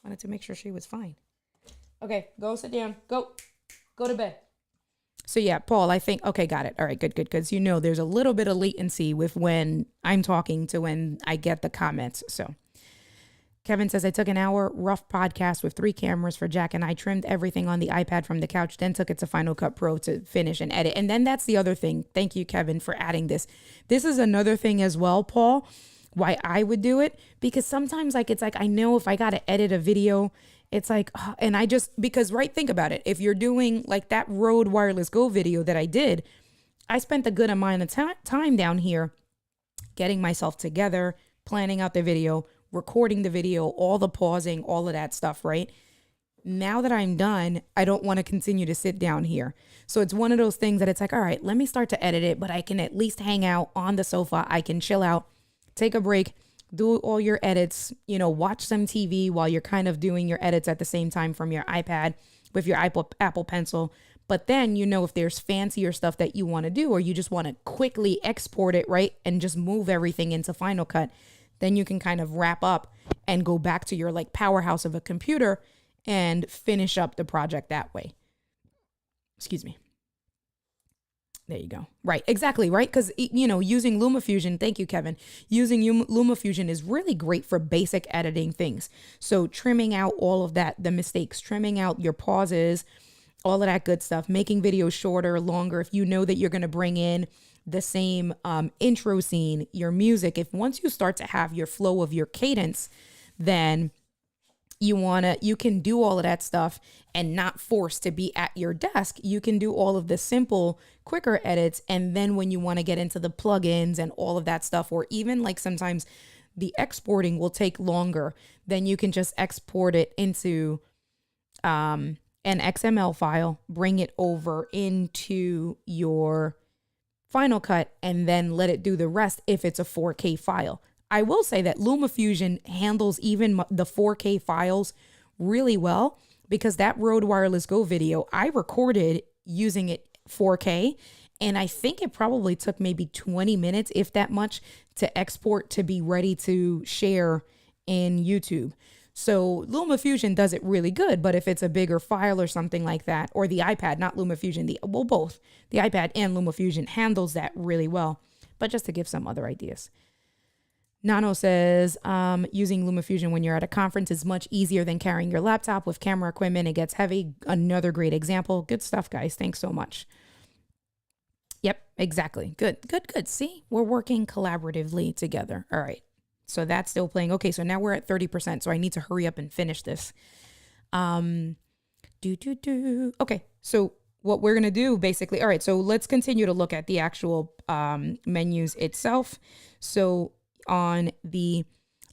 Wanted to make sure she was fine. Okay, go sit down. Go to bed. So yeah, Paul, I think, okay, got it. All right, good. Because there's a little bit of latency with when I'm talking to when I get the comments. So Kevin says, I took an hour rough podcast with 3 cameras for Jack and I trimmed everything on the iPad from the couch, then took it to Final Cut Pro to finish and edit. And then that's the other thing. Thank you, Kevin, for adding this. This is another thing as well, Paul, why I would do it. Because sometimes it's like, I know if I got to edit a video, it's like, and I just, because think about it. If you're doing like that Rode Wireless Go video that I did, I spent a good amount of time down here getting myself together, planning out the video, recording the video, all the pausing, all of that stuff, right? Now that I'm done, I don't want to continue to sit down here. So it's one of those things that it's like, all right, let me start to edit it, but I can at least hang out on the sofa. I can chill out, take a break, do all your edits, watch some TV while you're kind of doing your edits at the same time from your iPad with your Apple Pencil. But then, if there's fancier stuff that you want to do, or you just want to quickly export it, right? And just move everything into Final Cut, then you can kind of wrap up and go back to your powerhouse of a computer and finish up the project that way. Excuse me. There you go. Right. Exactly. Right. Because, using Lumafusion, thank you, Kevin. Using Lumafusion is really great for basic editing things. So trimming out all of that, the mistakes, trimming out your pauses, all of that good stuff, making videos shorter, longer. If you know that you're going to bring in the same intro scene, your music, if once you start to have your flow of your cadence, then you can do all of that stuff and not forced to be at your desk. You can do all of the simple, quicker edits. And then when you want to get into the plugins and all of that stuff, or even sometimes the exporting will take longer, then you can just export it into an XML file, bring it over into your Final Cut, and then let it do the rest if it's a 4K file. I will say that Lumafusion handles even the 4K files really well, because that Rode Wireless Go video I recorded using it 4K, and I think it probably took maybe 20 minutes, if that much, to export to be ready to share in YouTube. So Lumafusion does it really good, but if it's a bigger file or something like that, or the iPad, not Lumafusion, both, the iPad and Lumafusion handles that really well. But just to give some other ideas. Nano says, using Lumafusion when you're at a conference is much easier than carrying your laptop with camera equipment. It gets heavy. Another great example. Good stuff, guys. Thanks so much. Yep, exactly. Good. See, we're working collaboratively together. All right. So that's still playing. Okay, so now we're at 30%. So I need to hurry up and finish this. Okay, so what we're going to do basically. All right, so let's continue to look at the actual menus itself. So on the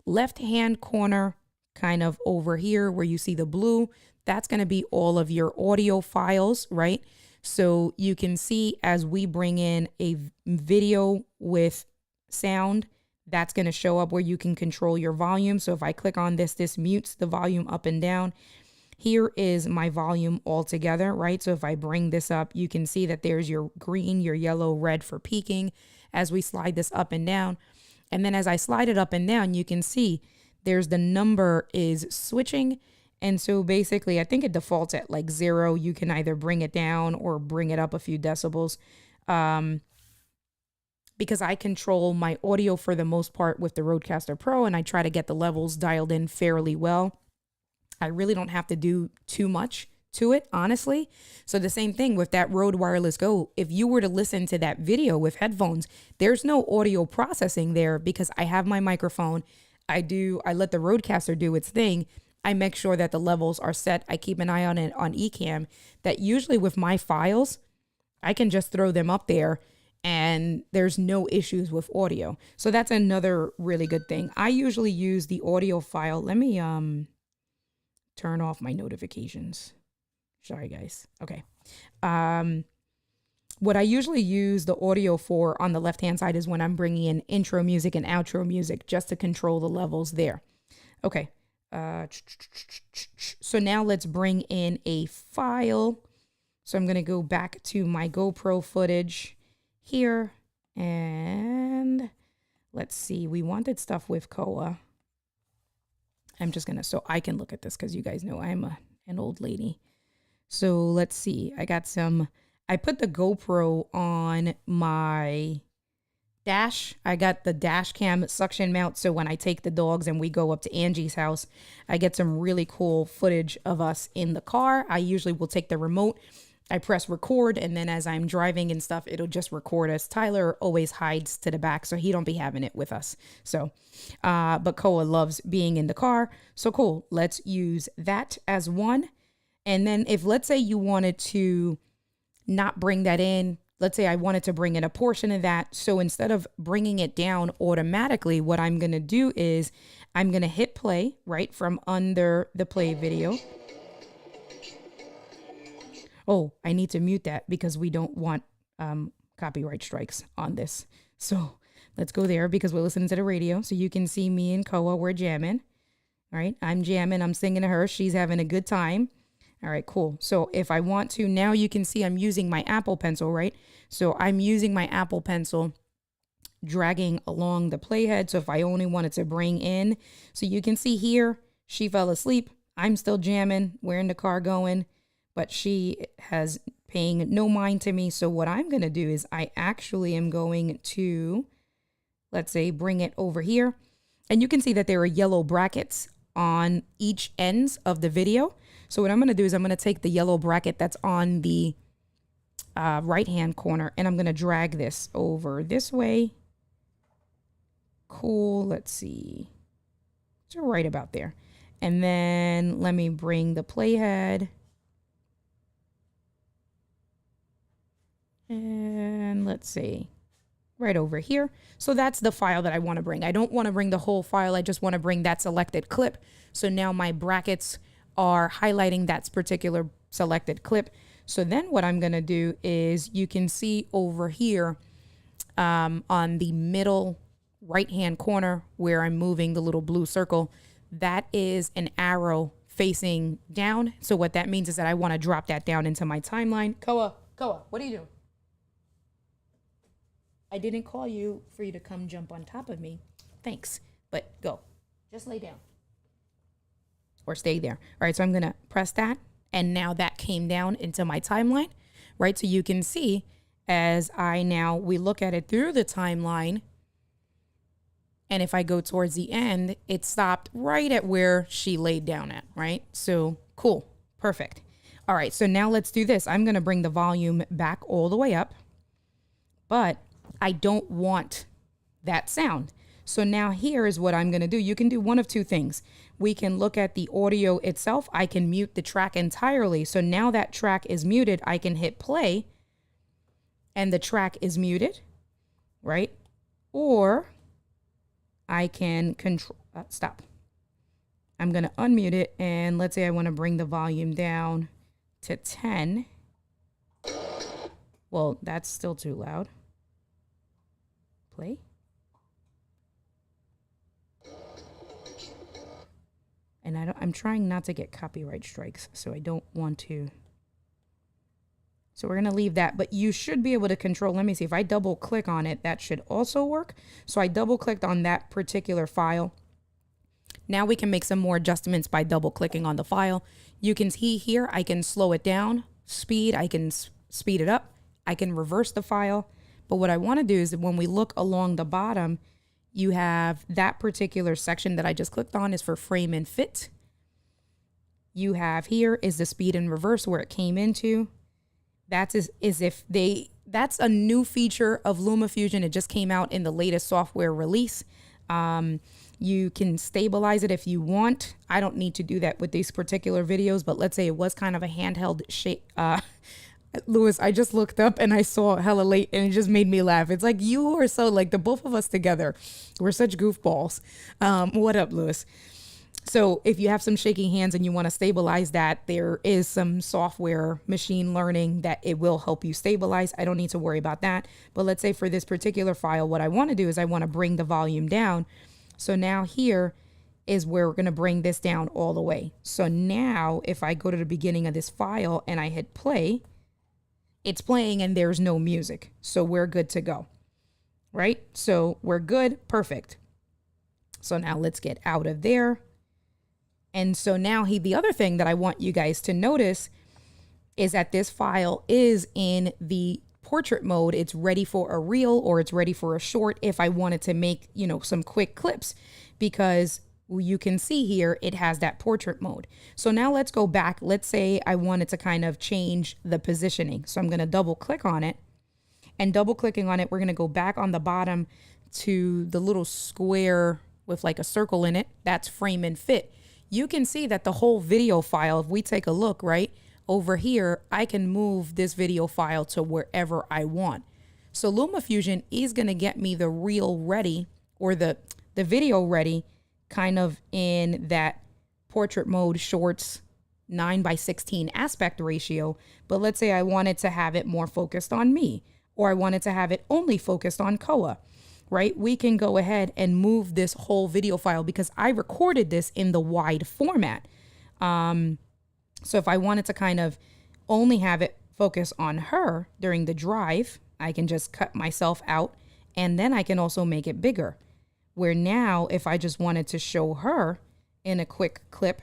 left-hand corner, kind of over here where you see the blue, that's going to be all of your audio files, right? So you can see as we bring in a video with sound, that's going to show up where you can control your volume. So if I click on this mutes the volume up and down. Here is my volume altogether, right? So if I bring this up, you can see that there's your green, your yellow, red for peaking as we slide this up and down. And then as I slide it up and down, you can see there's the number is switching. And so basically, I think it defaults at 0. You can either bring it down or bring it up a few decibels. Because I control my audio for the most part with the Rodecaster Pro, and I try to get the levels dialed in fairly well. I really don't have to do too much to it, honestly. So the same thing with that Rode Wireless Go. If you were to listen to that video with headphones, there's no audio processing there because I have my microphone. I let the Rodecaster do its thing. I make sure that the levels are set. I keep an eye on it on Ecamm. That usually with my files, I can just throw them up there and there's no issues with audio. So that's another really good thing. I usually use the audio file. Let me turn off my notifications. Sorry, guys. Okay. What I usually use the audio for on the left-hand side is when I'm bringing in intro music and outro music just to control the levels there. Okay. So now let's bring in a file. So I'm going to go back to my GoPro footage here. And let's see. We wanted stuff with Koa. I'm just going to, so I can look at this because you guys know I'm an old lady. So let's see. I put the GoPro on my dash. I got the dash cam suction mount. So when I take the dogs and we go up to Angie's house, I get some really cool footage of us in the car. I usually will take the remote. I press record, and then as I'm driving and stuff, it'll just record us. Tyler always hides to the back, so he don't be having it with us. So, but Koa loves being in the car. So cool. Let's use that as one. And then if, let's say you wanted to not bring that in, let's say I wanted to bring in a portion of that. So instead of bringing it down automatically, what I'm going to do is I'm going to hit play right from under the play video. Oh, I need to mute that because we don't want copyright strikes on this. So let's go there because we're listening to the radio. So you can see me and Koa, we're jamming. All right, I'm jamming, I'm singing to her. She's having a good time. All right, cool. So if I want to, now you can see I'm using my Apple Pencil, right? So I'm using my Apple Pencil, dragging along the playhead. So if I only wanted to bring in, so you can see here, she fell asleep. I'm still jamming. We're in the car going. But she has paying no mind to me. So what I'm going to do is I actually am going to, let's say, bring it over here. And you can see that there are yellow brackets on each ends of the video. So what I'm going to do is I'm going to take the yellow bracket that's on the right-hand corner, and I'm going to drag this over this way. Cool. Let's see. So right about there. And then let me bring the playhead. And let's see, right over here. So that's the file that I want to bring. I don't want to bring the whole file. I just want to bring that selected clip. So now my brackets are highlighting that particular selected clip. So then what I'm going to do is you can see over here on the middle right-hand corner where I'm moving the little blue circle, that is an arrow facing down. So what that means is that I want to drop that down into my timeline. Koa, what are you doing? I didn't call you for you to come jump on top of me. Thanks. But go. Just lay down. Or stay there. All right, so I'm going to press that. And now that came down into my timeline, right? So you can see as we look at it through the timeline. And if I go towards the end, it stopped right at where she laid down at, right? So cool. Perfect. All right, so now let's do this. I'm going to bring the volume back all the way up, but I don't want that sound. So now here is what I'm going to do. You can do one of two things. We can look at the audio itself. I can mute the track entirely. So now that track is muted, I can hit play and the track is muted, right? Or I can stop. I'm going to unmute it. And let's say I want to bring the volume down to 10. Well, that's still too loud. Play. And I'm trying not to get copyright strikes, so I don't want to. So we're going to leave that, but you should be able to control. Let me see if I double click on it, that should also work. So I double clicked on that particular file. Now we can make some more adjustments by double clicking on the file. You can see here, I can slow it down, I can speed it up. I can reverse the file. But what I want to do is when we look along the bottom, you have that particular section that I just clicked on is for frame and fit. You have here is the speed and reverse where it came into. That's that's a new feature of Lumafusion. It just came out in the latest software release. You can stabilize it if you want. I don't need to do that with these particular videos, but let's say it was kind of a handheld shape. Louis, I just looked up and I saw hella late and it just made me laugh. It's like you are so like the both of us together. We're such goofballs. What up, Louis? So if you have some shaking hands and you want to stabilize that, there is some software machine learning that it will help you stabilize. I don't need to worry about that. But let's say for this particular file, what I want to do is I want to bring the volume down. So now here is where we're going to bring this down all the way. So now if I go to the beginning of this file and I hit play, it's playing and there's no music. So we're good to go, right? So we're good. Perfect. So now let's get out of there. And so now the other thing that I want you guys to notice is that this file is in the portrait mode. It's ready for a reel or it's ready for a short if I wanted to make, you know, some quick clips, because you can see here it has that portrait mode. So now let's go back. Let's say I wanted to kind of change the positioning. So I'm going to double click on it, and double clicking on it, we're going to go back on the bottom to the little square with like a circle in it. That's frame and fit. You can see that the whole video file, if we take a look right over here, I can move this video file to wherever I want. So Lumafusion is going to get me the reel ready, or the video ready, kind of in that portrait mode shorts 9:16 aspect ratio. But let's say I wanted to have it more focused on me, or I wanted to have it only focused on Koa, right? We can go ahead and move this whole video file because I recorded this in the wide format. So if I wanted to kind of only have it focus on her during the drive, I can just cut myself out, and then I can also make it bigger. Where now, if I just wanted to show her in a quick clip,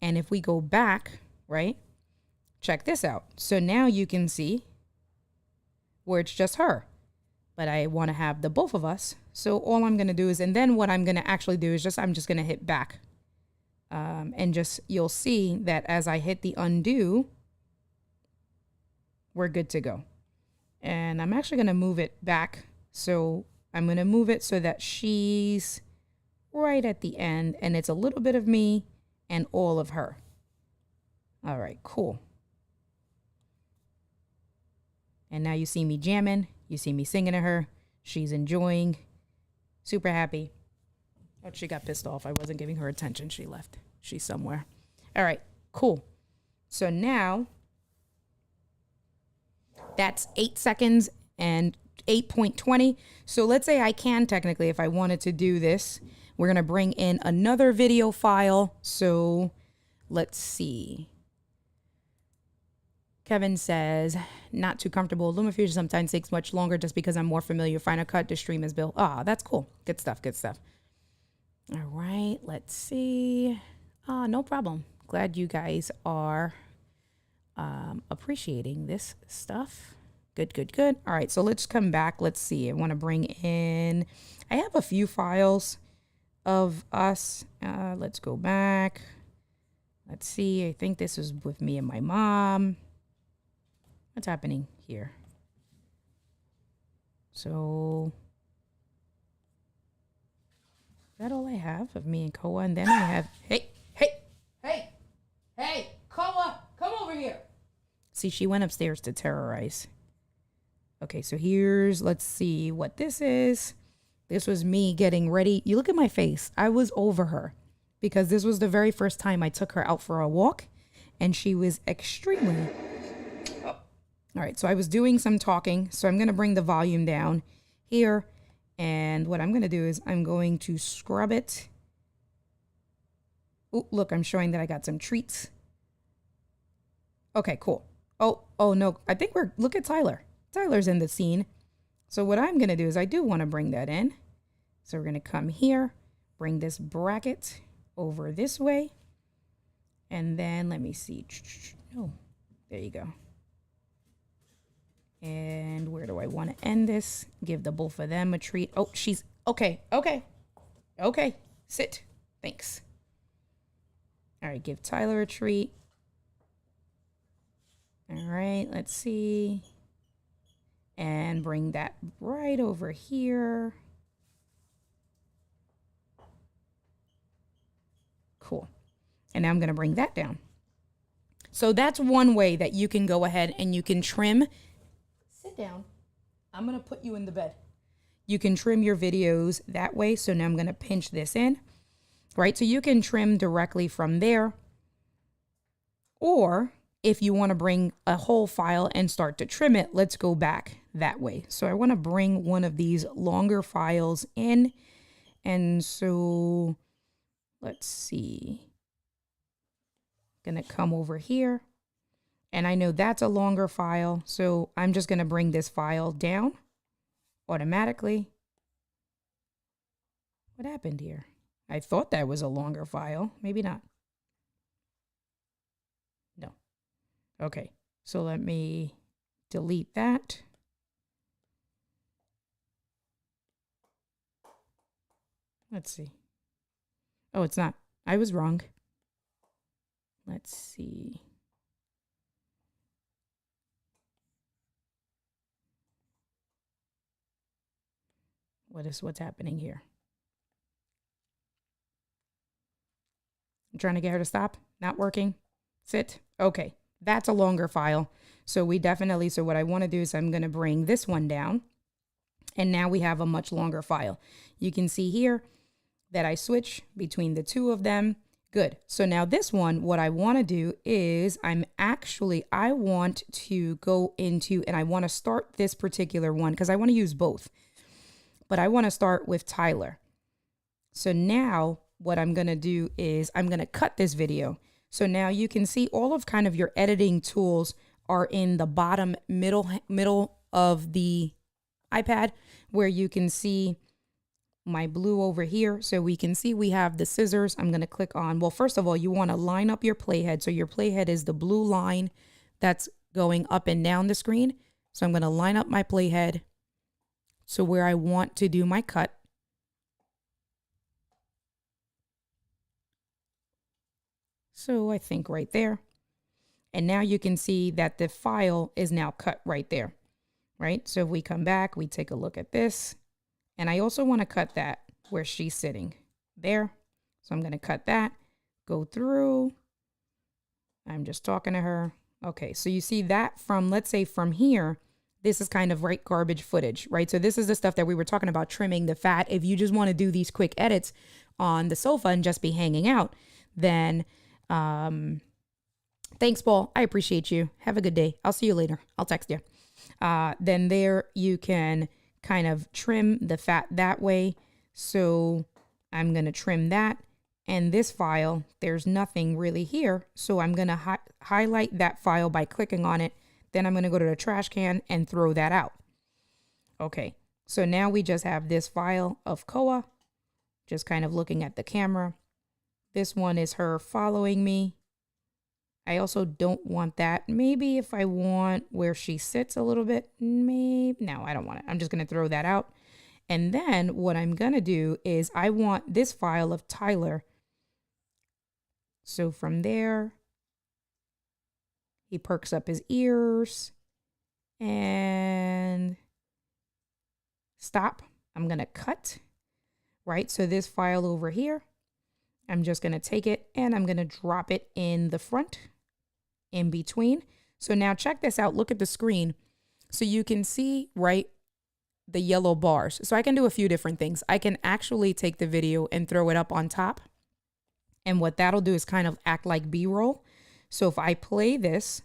and if we go back, right, check this out. So now you can see where it's just her, but I want to have the both of us. So all I'm going to do is, and then what I'm going to actually do is I'm just going to hit back. And just, you'll see that as I hit the undo, we're good to go. And I'm actually going to move it back. So I'm going to move it so that she's right at the end, and it's a little bit of me and all of her. All right, cool. And now you see me jamming. You see me singing to her. She's enjoying. Super happy. Oh, she got pissed off. I wasn't giving her attention. She left. She's somewhere. All right, cool. So now that's 8 seconds and 8.20. So let's say I can technically, if I wanted to do this, we're going to bring in another video file. So let's see. Kevin says, not too comfortable. Lumafusion sometimes takes much longer just because I'm more familiar. Final Cut, the stream is built. Ah, that's cool. Good stuff. Good stuff. All right, let's see. No problem. Glad you guys are appreciating this stuff. Good, good, good. All right, so let's come back. Let's see. I want to bring in, I have a few files of us. Let's go back. Let's see. I think this is with me and my mom. What's happening here? So is that all I have of me and Koa? And then I have, hey, Koa, come over here. See, she went upstairs to terrorize. Okay, so here's, let's see what this is. This was me getting ready. You look at my face. I was over her because this was the very first time I took her out for a walk, and she was extremely... Oh. All right, so I was doing some talking, so I'm going to bring the volume down here. And what I'm going to do is I'm going to scrub it. Oh, look, I'm showing that I got some treats. Okay, cool. Oh no, I think look at Tyler. Tyler's in the scene. So what I'm going to do is I do want to bring that in. So we're going to come here, bring this bracket over this way. And then let me see. Oh, there you go. And where do I want to end this? Give the both of them a treat. Oh, she's okay. Sit. Thanks. All right, give Tyler a treat. All right, let's see. And bring that right over here. Cool. And now I'm going to bring that down. So that's one way that you can go ahead and you can trim. Sit down. I'm going to put you in the bed. You can trim your videos that way. So now I'm going to pinch this in, right? So you can trim directly from there. Or if you want to bring a whole file and start to trim it, let's go back that way. So I want to bring one of these longer files in. And so let's see. Going to come over here. And I know that's a longer file. So I'm just going to bring this file down automatically. What happened here? I thought that was a longer file. Maybe not. Okay, so let me delete that. Let's see. Oh, it's not. I was wrong. Let's see. What's happening here? I'm trying to get her to stop. Not working. Sit. Okay, that's a longer file. So what I want to do is I'm going to bring this one down. And now we have a much longer file. You can see here that I switch between the two of them. Good. So now this one, what I want to do is I want to go into, and I want to start this particular one because I want to use both. But I want to start with Tyler. So now what I'm going to do is I'm going to cut this video. So now you can see all of kind of your editing tools are in the bottom middle of the iPad, where you can see my blue over here. So we can see we have the scissors. I'm going to click on, well, first of all, you want to line up your playhead. So your playhead is the blue line that's going up and down the screen. So I'm going to line up my playhead so where I want to do my cut. So I think right there. And now you can see that the file is now cut right there, right? So if we come back, we take a look at this. And I also want to cut that where she's sitting there. So I'm going to cut that, go through. I'm just talking to her. Okay, so you see that from, let's say from here, this is kind of right garbage footage, right? So this is the stuff that we were talking about, trimming the fat. If you just want to do these quick edits on the sofa and just be hanging out, then thanks, Paul. I appreciate you. Have a good day. I'll see you later. I'll text you. Then there you can kind of trim the fat that way. So I'm going to trim that. And this file, there's nothing really here. So I'm going to highlight that file by clicking on it. Then I'm going to go to the trash can and throw that out. Okay, so now we just have this file of Koa, just kind of looking at the camera. This one is her following me. I also don't want that. Maybe if I want where she sits a little bit, maybe. No, I don't want it. I'm just going to throw that out. And then what I'm going to do is I want this file of Tyler. So from there, he perks up his ears and stop. I'm going to cut, right? So this file over here, I'm just going to take it and I'm going to drop it in the front, in between. So now check this out. Look at the screen. So you can see, right, the yellow bars. So I can do a few different things. I can actually take the video and throw it up on top. And what that'll do is kind of act like B-roll. So if I play this,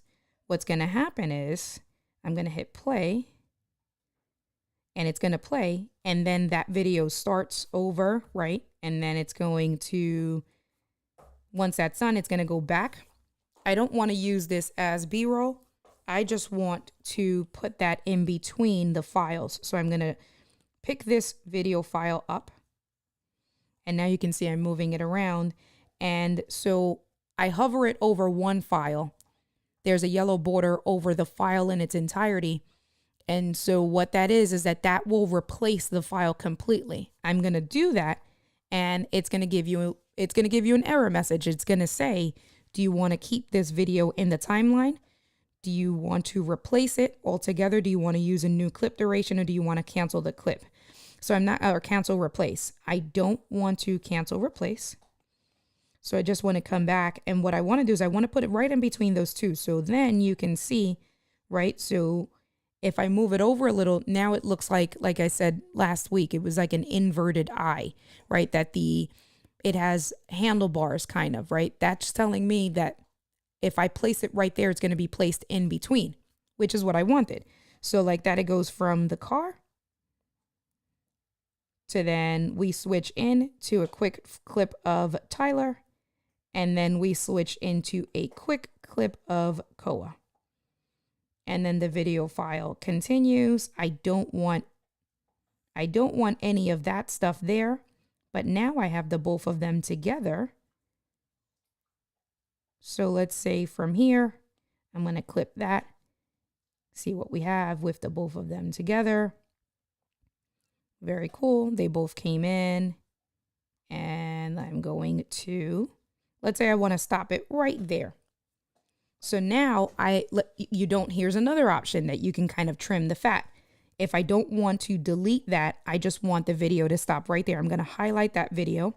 what's going to happen is I'm going to hit play and it's going to play. And then that video starts over, right? And then it's going to, once that's done, it's going to go back. I don't want to use this as B-roll. I just want to put that in between the files. So I'm going to pick this video file up. And now you can see I'm moving it around. And so I hover it over one file. There's a yellow border over the file in its entirety. And so what that is that will replace the file completely. I'm going to do that and it's going to give you an error message. It's going to say, do you want to keep this video in the timeline? Do you want to replace it altogether? Do you want to use a new clip duration or do you want to cancel the clip? So or cancel replace. I don't want to cancel replace. So I just want to come back. And what I want to do is I want to put it right in between those two. So then you can see, right? So if I move it over a little, now it looks like I said last week, it was like an inverted eye, right? That it has handlebars kind of, right? That's telling me that if I place it right there, it's going to be placed in between, which is what I wanted. So like that, it goes from the car to then we switch in to a quick clip of Tyler. And then we switch into a quick clip of Koa. And then the video file continues. I don't want any of that stuff there. But now I have the both of them together. So let's say from here, I'm going to clip that. See what we have with the both of them together. Very cool. They both came in. And I'm going to, let's say I want to stop it right there. So now here's another option that you can kind of trim the fat. If I don't want to delete that, I just want the video to stop right there. I'm going to highlight that video.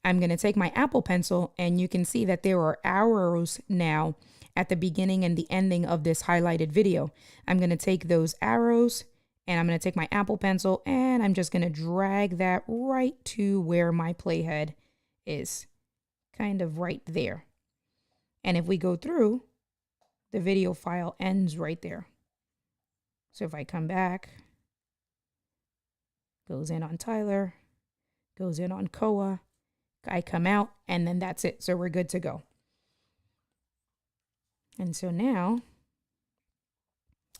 I'm going to take my Apple Pencil, and you can see that there are arrows now at the beginning and the ending of this highlighted video. I'm going to take those arrows, and I'm going to take my Apple Pencil, and I'm just going to drag that right to where my playhead is, kind of right there. And if we go through, the video file ends right there. So if I come back, goes in on Tyler, goes in on Koa, I come out, and then that's it. So we're good to go. And so now,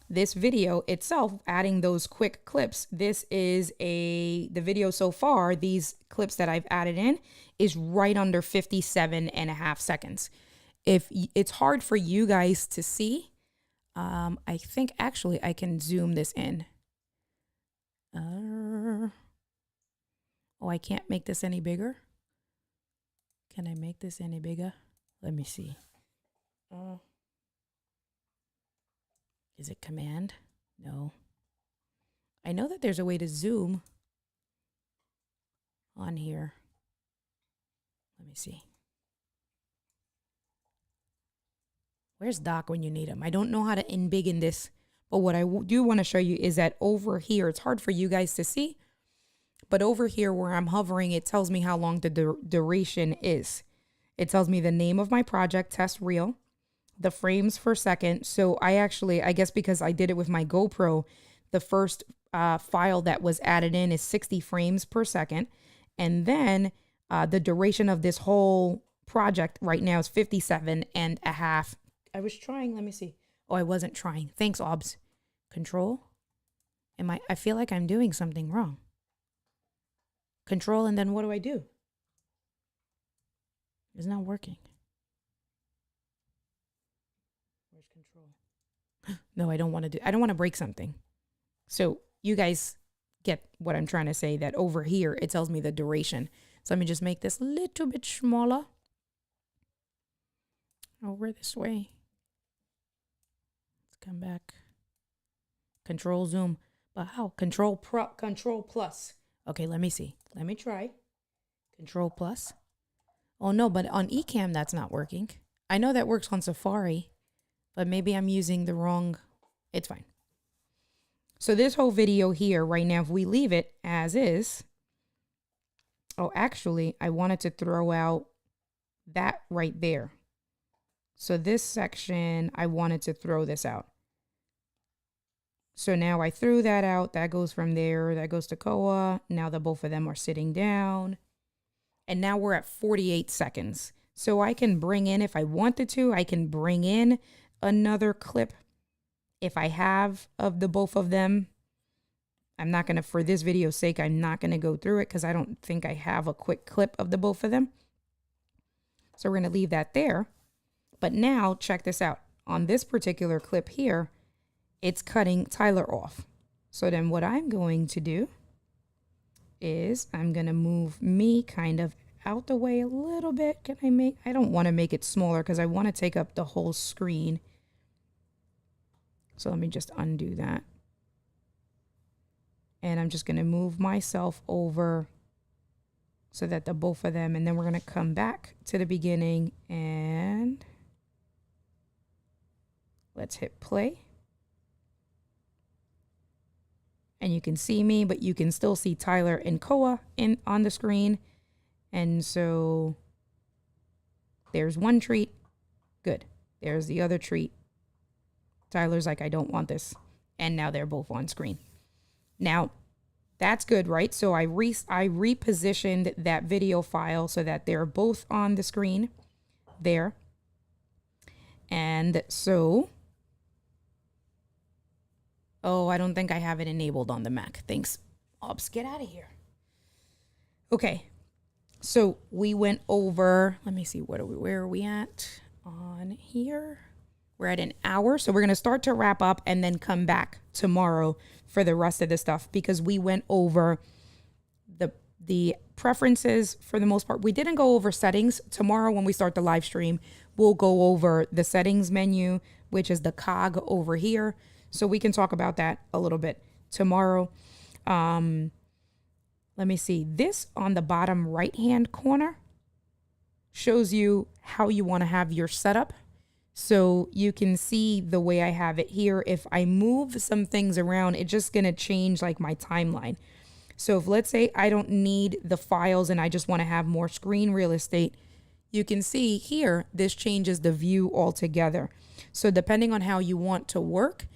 this video itself, adding those quick clips, this is the video so far, these clips that I've added in, is right under 57.5 seconds. If it's hard for you guys to see, I think actually I can zoom this in. Oh, I can't make this any bigger. Can I make this any bigger? Let me see. Is it command? No. I know that there's a way to zoom on here. Let me see. Where's Doc when you need him? I don't know how to embiggen this, but what I do want to show you is that over here, it's hard for you guys to see, but over here where I'm hovering, it tells me how long the duration is. It tells me the name of my project, test reel, the frames per second. So I guess because I did it with my GoPro, the first file that was added in is 60 frames per second. And then the duration of this whole project right now is 57.5. I was trying, let me see. Oh, I wasn't trying. Thanks, Obs. Control. I feel like I'm doing something wrong. Control, and then what do I do? It's not working. Where's control? No, I don't want to break something. So you guys get what I'm trying to say, that over here, it tells me the duration. So let me just make this a little bit smaller. Over this way. Let's come back. Control zoom. But how? Control plus. Okay, let me see. Let me try. Control plus. Oh no, but on Ecamm that's not working. I know that works on Safari, but maybe I'm using the wrong. It's fine. So this whole video here right now, if we leave it as is. Oh, actually, I wanted to throw out that right there. So this section, I wanted to throw this out. So now I threw that out. That goes from there. That goes to Koa. Now the both of them are sitting down. And now we're at 48 seconds. So I can bring in, if I wanted to, I can bring in another clip if I have of the both of them. I'm not going to, for this video's sake, I'm not going to go through it because I don't think I have a quick clip of the both of them. So we're going to leave that there. But now check this out. On this particular clip here, it's cutting Tyler off. So then what I'm going to do is I'm going to move me kind of out the way a little bit. I don't want to make it smaller because I want to take up the whole screen. So let me just undo that. And I'm just going to move myself over so that the both of them, and then we're going to come back to the beginning and let's hit play. And you can see me, but you can still see Tyler and Koa on the screen. And so there's one treat. Good. There's the other treat. Tyler's like, I don't want this. And now they're both on screen. Now, that's good, right? So I repositioned that video file so that they're both on the screen there. And so, oh, I don't think I have it enabled on the Mac. Thanks. Ops, get out of here. Okay. So we went over, let me see, where are we at on here? We're at an hour. So we're going to start to wrap up and then come back tomorrow for the rest of the stuff, because we went over the preferences for the most part. We didn't go over settings. Tomorrow when we start the live stream, we'll go over the settings menu, which is the cog over here. So we can talk about that a little bit tomorrow. Let me see. This on the bottom right-hand corner shows you how you want to have your setup. So you can see the way I have it here. If I move some things around, it's just going to change like my timeline. So if, let's say, I don't need the files and I just want to have more screen real estate, you can see here, this changes the view altogether. So depending on how you want to work,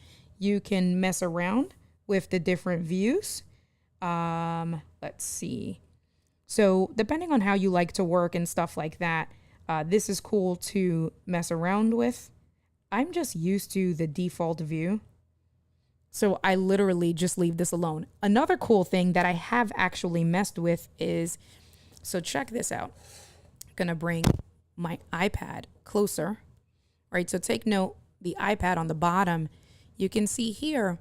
you can mess around with the different views. Let's see. So depending on how you like to work and stuff like that, this is cool to mess around with. I'm just used to the default view, so I literally just leave this alone. Another cool thing that I have actually messed with is, so check this out. I'm gonna bring my iPad closer, right? So take note, the iPad on the bottom, you can see here,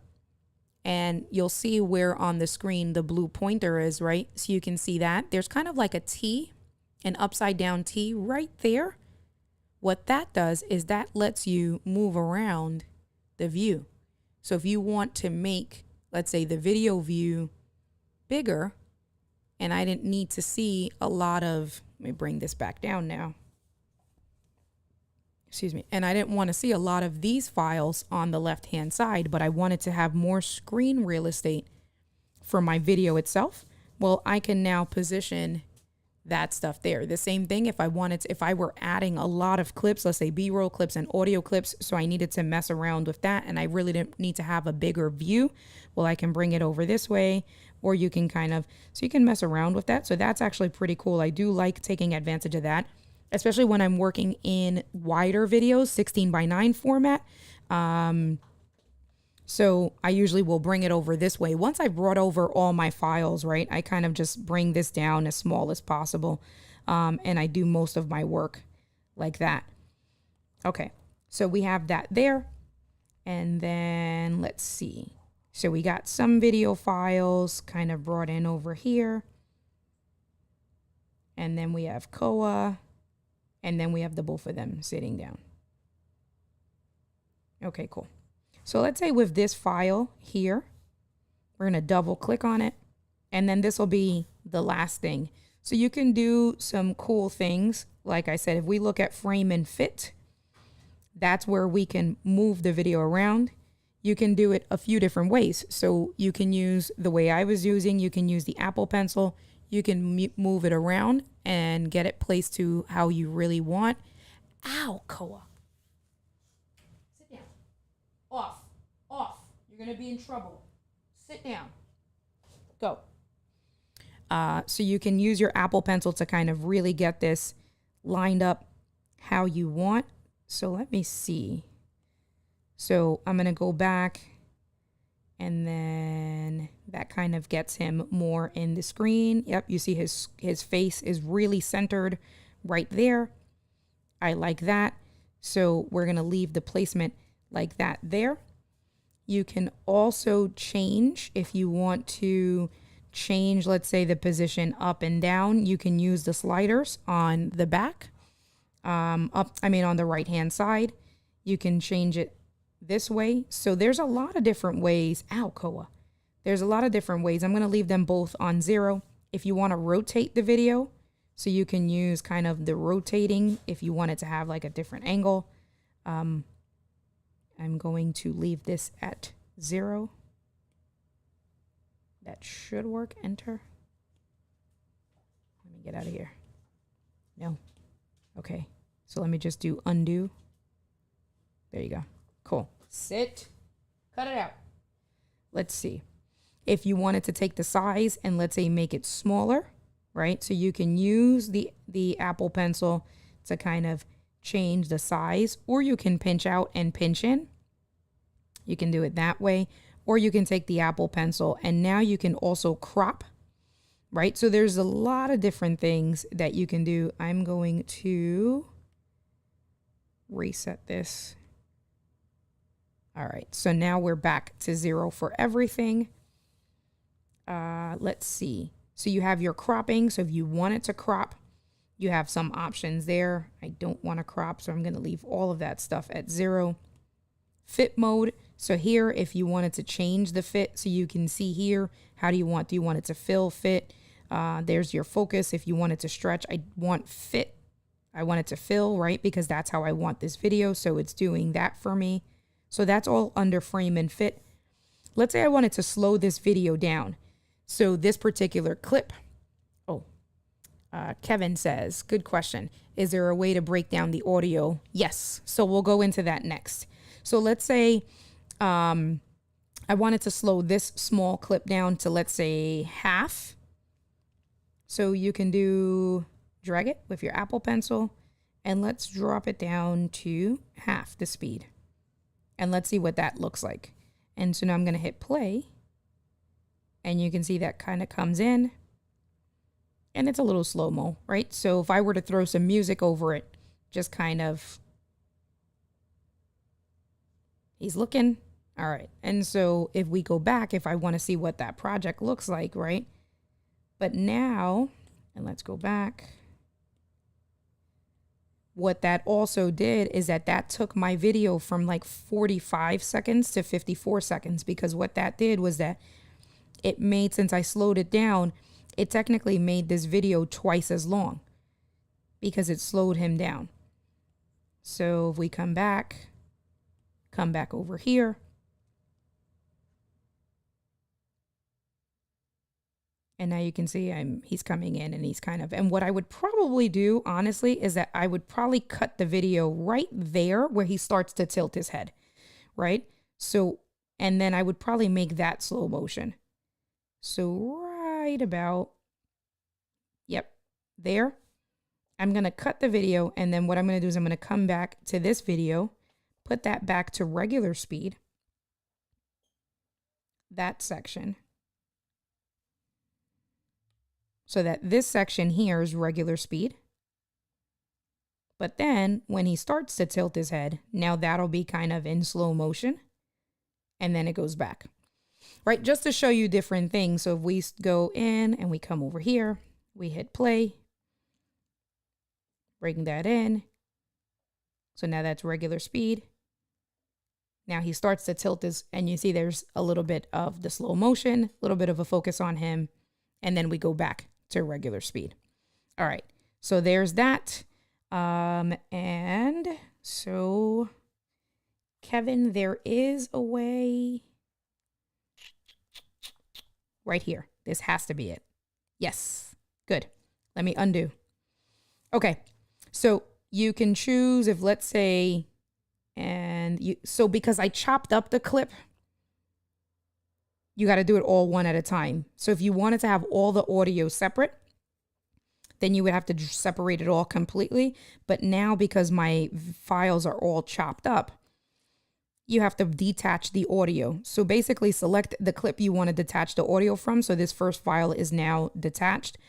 and you'll see where on the screen the blue pointer is, right? So you can see that there's kind of like a T, an upside down T right there. What that does is that lets you move around the view. So if you want to make, let's say, the video view bigger, and I didn't need to see a lot of, let me bring this back down now. Excuse me. And I didn't want to see a lot of these files on the left-hand side, but I wanted to have more screen real estate for my video itself. Well, I can now position that stuff there. The same thing if I wanted to, if I were adding a lot of clips, let's say B-roll clips and audio clips, so I needed to mess around with that and I really didn't need to have a bigger view, well, I can bring it over this way, or you can kind of, so you can mess around with that. So that's actually pretty cool. I do like taking advantage of that, especially when I'm working in wider videos, 16:9 format. So I usually will bring it over this way. Once I've brought over all my files, right, I kind of just bring this down as small as possible. And I do most of my work like that. Okay, so we have that there. And then let's see. So we got some video files kind of brought in over here. And then we have Koa. And then we have the both of them sitting down. Okay, cool. So let's say with this file here, we're going to double click on it, and then this will be the last thing. So you can do some cool things. Like I said, if we look at frame and fit, that's where we can move the video around. You can do it a few different ways. So you can use the way I was using, you can use the Apple Pencil, you can move it around and get it placed to how you really want. Ow, Koa. Off. You're going to be in trouble. Sit down. Go. So you can use your Apple Pencil to kind of really get this lined up how you want. So let me see. So I'm going to go back, and then that kind of gets him more in the screen. Yep, you see his face is really centered right there. I like that. So we're going to leave the placement like that there. You can also change, if you want to change, let's say, the position up and down, you can use the sliders on the back, on the right-hand side. You can change it this way. So there's a lot of different ways. Ow, Koa. There's a lot of different ways. I'm going to leave them both on 0. If you want to rotate the video, so you can use kind of the rotating if you want it to have like a different angle. I'm going to leave this at 0. That should work. Enter. Let me get out of here. No. Okay. So let me just do undo. There you go. Cool. Sit. Cut it out. Let's see. If you wanted to take the size and let's say make it smaller, right? So you can use the Apple Pencil to kind of change the size, or you can pinch out and pinch in. You can do it that way, or you can take the Apple Pencil and now you can also crop, right? So there's a lot of different things that you can do. I'm going to reset this. All right, so now we're back to 0 for everything. Let's see. So you have your cropping. So if you want it to crop, you have some options there. I don't want to crop, so I'm going to leave all of that stuff at 0. Fit mode. So here, if you wanted to change the fit, so you can see here, how do you want it to fill, fit? There's your focus. If you want it to stretch, I want fit. I want it to fill, right? Because that's how I want this video. So it's doing that for me. So that's all under frame and fit. Let's say I wanted to slow this video down. So this particular clip, Kevin says, good question. Is there a way to break down the audio? Yes. So we'll go into that next. So let's say I wanted to slow this small clip down to, let's say, half. So you can drag it with your Apple Pencil, and let's drop it down to half the speed. And let's see what that looks like. And so now I'm going to hit play. And you can see that kind of comes in. And it's a little slow-mo, right? So if I were to throw some music over it, just kind of, he's looking. All right. And so if we go back, if I want to see what that project looks like, right? But now, and let's go back. What that also did is that took my video from like 45 seconds to 54 seconds, because what that did was that it made, since I slowed it down, it technically made this video twice as long because it slowed him down. So if we come back over here. And now you can see he's coming in and he's kind of, and what I would probably do, honestly, is that I would probably cut the video right there where he starts to tilt his head, right? So, and then I would probably make that slow motion. So right about, yep, there. I'm going to cut the video, and then what I'm going to do is I'm going to come back to this video, put that back to regular speed, that section, so that this section here is regular speed. But then when he starts to tilt his head, now that'll be kind of in slow motion, and then it goes back, right? Just to show you different things. So if we go in and we come over here, we hit play, bring that in. So now that's regular speed. Now he starts to tilt his, and you see there's a little bit of the slow motion, a little bit of a focus on him, and then we go back to regular speed. All right, so there's that. And so Kevin, there is a way right here. This has to be it. Yes, good. Let me undo. Okay, so you can choose if, let's say, so because I chopped up the clip, you got to do it all one at a time. So if you wanted to have all the audio separate, then you would have to separate it all completely. But now, because my files are all chopped up, you have to detach the audio. So basically select the clip you want to detach the audio from. So this first file is now detached.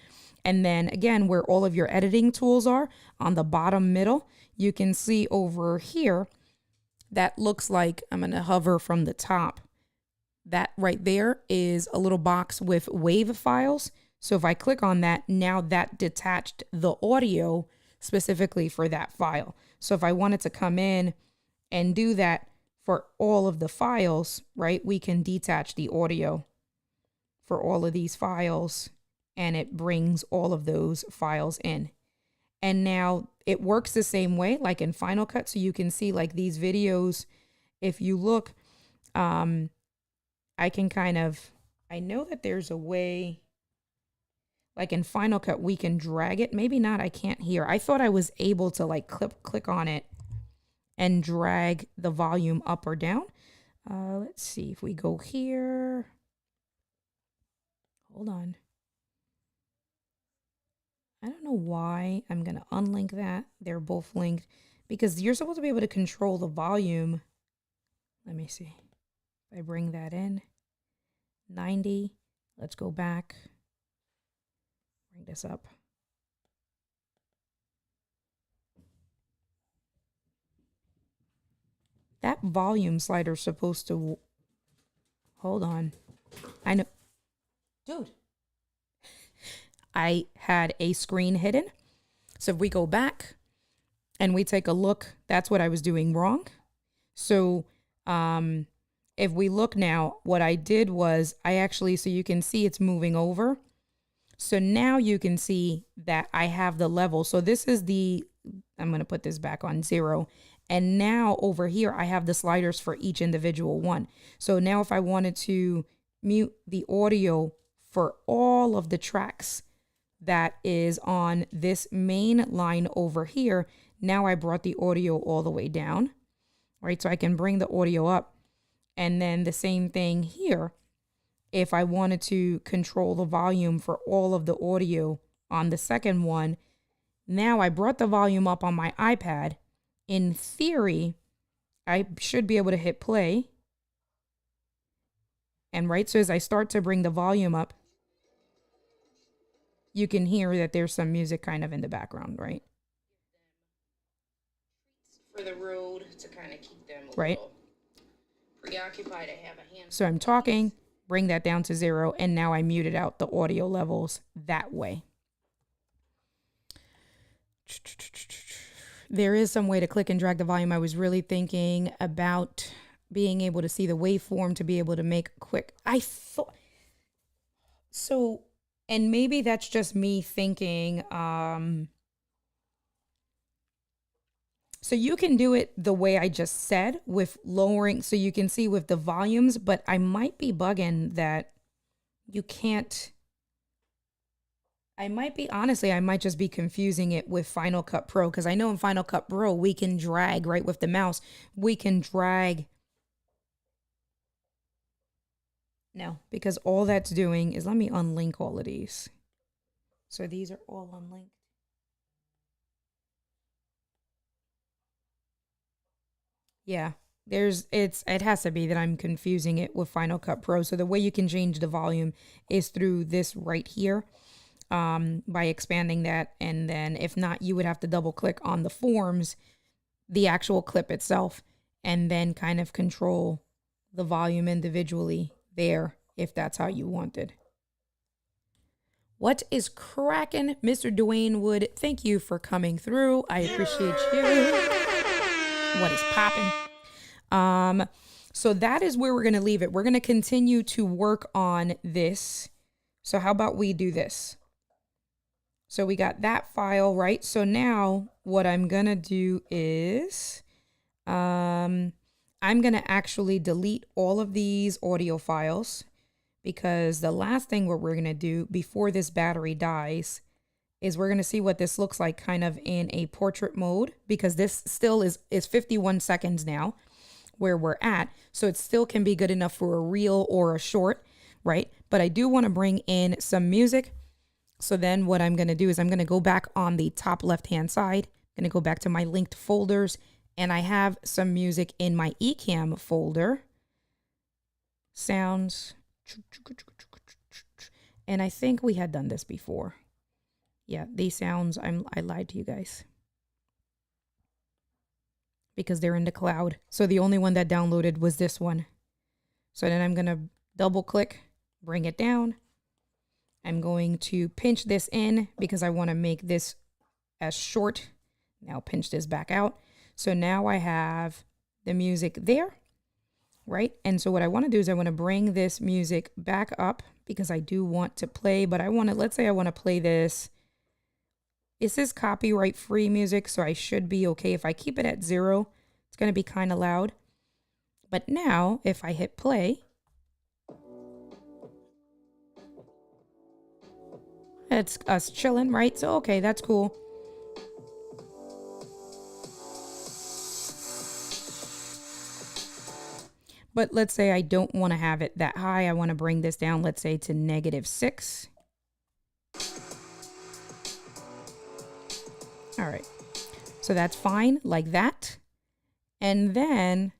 And then again, where all of your editing tools are on the bottom middle, you can see over here, that looks like, I'm going to hover from the top. That right there is a little box with WAV files. So if I click on that, now that detached the audio specifically for that file. So if I wanted to come in and do that for all of the files, right, we can detach the audio for all of these files, and it brings all of those files in. And now it works the same way, like in Final Cut. So you can see like these videos, if you look, I can I know that there's a way, like in Final Cut, we can drag it. Maybe not, I can't hear. I thought I was able to like click on it and drag the volume up or down. Let's see if we go here. Hold on. I don't know why. I'm going to unlink that. They're both linked because you're supposed to be able to control the volume. Let me see. If I bring that in, 90. Let's go back. Bring this up. that volume slider is supposed to, hold on. I know, dude, I had a screen hidden. So if we go back and we take a look, that's what I was doing wrong. So if we look now, what I did was I actually, so you can see it's moving over. So now you can see that I have the level. So this is the, I'm going to put this back on 0. And now over here, I have the sliders for each individual one. So now if I wanted to mute the audio for all of the tracks that is on this main line over here, now I brought the audio all the way down, right? So I can bring the audio up. And then the same thing here. If I wanted to control the volume for all of the audio on the second one, now I brought the volume up on my iPad. In theory, I should be able to hit play. And right, so as I start to bring the volume up, you can hear that there's some music kind of in the background, right? For the road to kind of keep them a little preoccupied. I have a hand. So I'm talking, bring that down to 0, and now I muted out the audio levels that way. There is some way to click and drag the volume. I was really thinking about being able to see the waveform to be able to make quick. I thought so, and maybe that's just me thinking. So you can do it the way I just said with lowering, so you can see with the volumes, but I might be bugging that you can't. I might be, honestly, I might just be confusing it with Final Cut Pro, because I know in Final Cut Pro, we can drag, right, with the mouse, we can drag. No, because all that's doing is, let me unlink all of these. So these are all unlinked. Yeah, it has to be that I'm confusing it with Final Cut Pro. So the way you can change the volume is through this right here, by expanding that. And then if not, you would have to double click on the forms, the actual clip itself, and then kind of control the volume individually there if that's how you wanted. What is cracking, Mr. Dwayne Wood? Thank you for coming through. I appreciate you. What is popping? So that is where we're going to leave it. We're going to continue to work on this. So how about we do this? So we got that file, right? So now what I'm going to do is I'm going to actually delete all of these audio files, because the last thing what we're going to do before this battery dies is we're going to see what this looks like kind of in a portrait mode, because this still is 51 seconds now where we're at. So it still can be good enough for a reel or a short, right? But I do want to bring in some music. So then what I'm going to do is I'm going to go back on the top left-hand side. I'm going to go back to my linked folders, and I have some music in my eCam folder. Sounds. And I think we had done this before. Yeah, these sounds, I lied to you guys, because they're in the cloud. So the only one that downloaded was this one. So then I'm going to double click, bring it down. I'm going to pinch this in because I want to make this as short. Now pinch this back out. So now I have the music there, right? And so what I want to do is I want to bring this music back up, because I do want to play, but I want to, let's say I want to play this. This is copyright free music, so I should be okay. If I keep it at 0, it's going to be kind of loud. But now if I hit play, it's us chilling, right? So, okay, that's cool. But let's say I don't want to have it that high. I want to bring this down, let's say to -6. All right. So that's fine like that. And then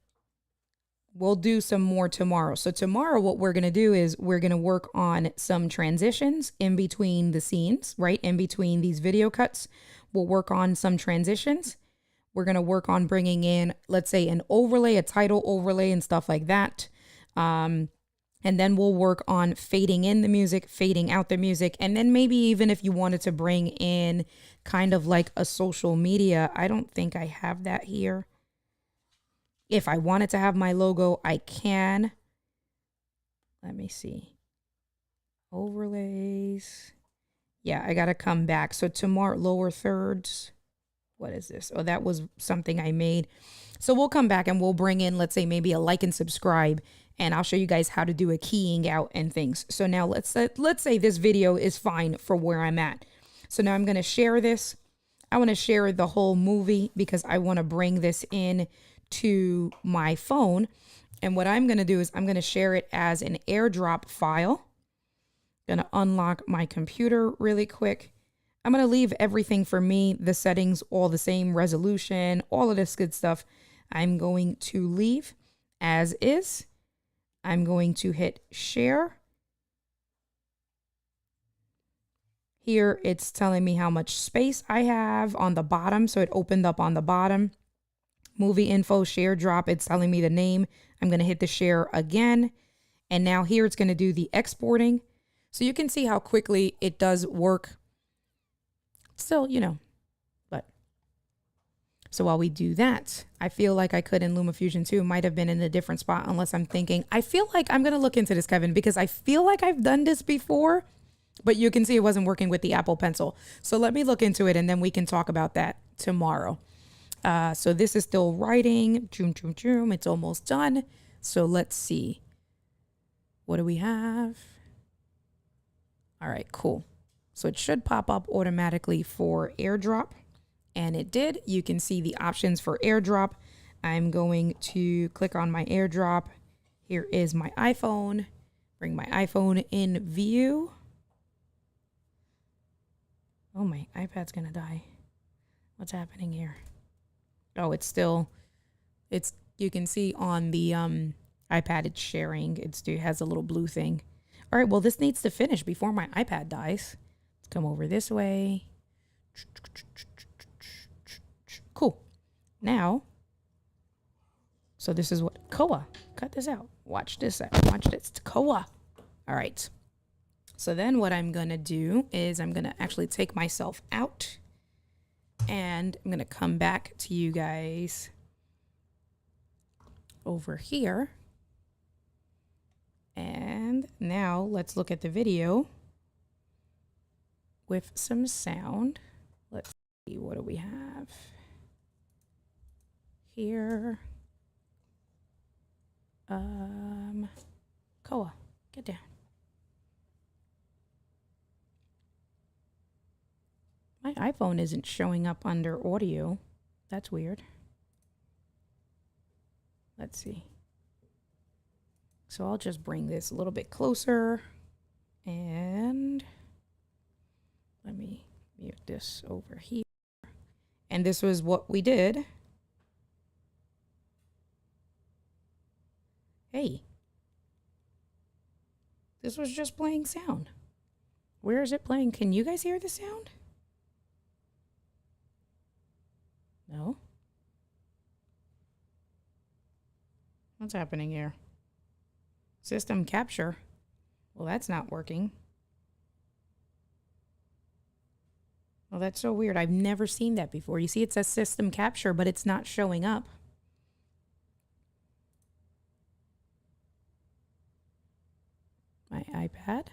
we'll do some more tomorrow. So tomorrow, what we're going to do is we're going to work on some transitions in between the scenes, right? In between these video cuts, we'll work on some transitions. We're going to work on bringing in, let's say, an overlay, a title overlay and stuff like that. And then we'll work on fading in the music, fading out the music. And then maybe even if you wanted to bring in kind of like a social media, I don't think I have that here. If I wanted to have my logo, I can. Let me see. Overlays. Yeah, I got to come back. So tomorrow, lower thirds. What is this? Oh, that was something I made. So we'll come back and we'll bring in, let's say, maybe a like and subscribe. And I'll show you guys how to do a keying out and things. So now let's say this video is fine for where I'm at. So now I'm going to share this. I want to share the whole movie because I want to bring this in to my phone. And what I'm going to do is I'm going to share it as an AirDrop file. Going to unlock my computer really quick. I'm going to leave everything for me, the settings, all the same, resolution, all of this good stuff. I'm going to leave as is. I'm going to hit share. Here it's telling me how much space I have on the bottom. So it opened up on the bottom. Movie info, share drop. It's telling me the name. I'm going to hit the share again. And now here it's going to do the exporting. So you can see how quickly it does work. Still, you know, but. So while we do that, I feel like I could in Lumafusion 2. Might have been in a different spot unless I'm thinking. I feel like I'm going to look into this, Kevin, because I feel like I've done this before. But you can see it wasn't working with the Apple Pencil. So let me look into it and then we can talk about that tomorrow. So this is still writing. It's almost done. So let's see. What do we have? All right, cool. So it should pop up automatically for AirDrop. And it did. You can see the options for AirDrop. I'm going to click on my AirDrop. Here is my iPhone. Bring my iPhone in view. Oh, my iPad's going to die. What's happening here? Oh, it's still, you can see on the iPad, it's sharing. It has a little blue thing. All right, well, this needs to finish before my iPad dies. Let's come over this way. Cool. Now, so this is what, Koa, cut this out. Watch this out. Watch this, it's Koa. All right. So then what I'm going to do is I'm going to actually take myself out and I'm going to come back to you guys over here. And now let's look at the video with some sound. Let's see, what do we have here? Koa, get down. My iPhone isn't showing up under audio. That's weird. Let's see. So I'll just bring this a little bit closer and let me mute this over here. And this was what we did. Hey, this was just playing sound. Where is it playing? Can you guys hear the sound? No? What's happening here? System capture. Well, that's not working. Well, that's so weird. I've never seen that before. You see, it says system capture, but it's not showing up. My iPad.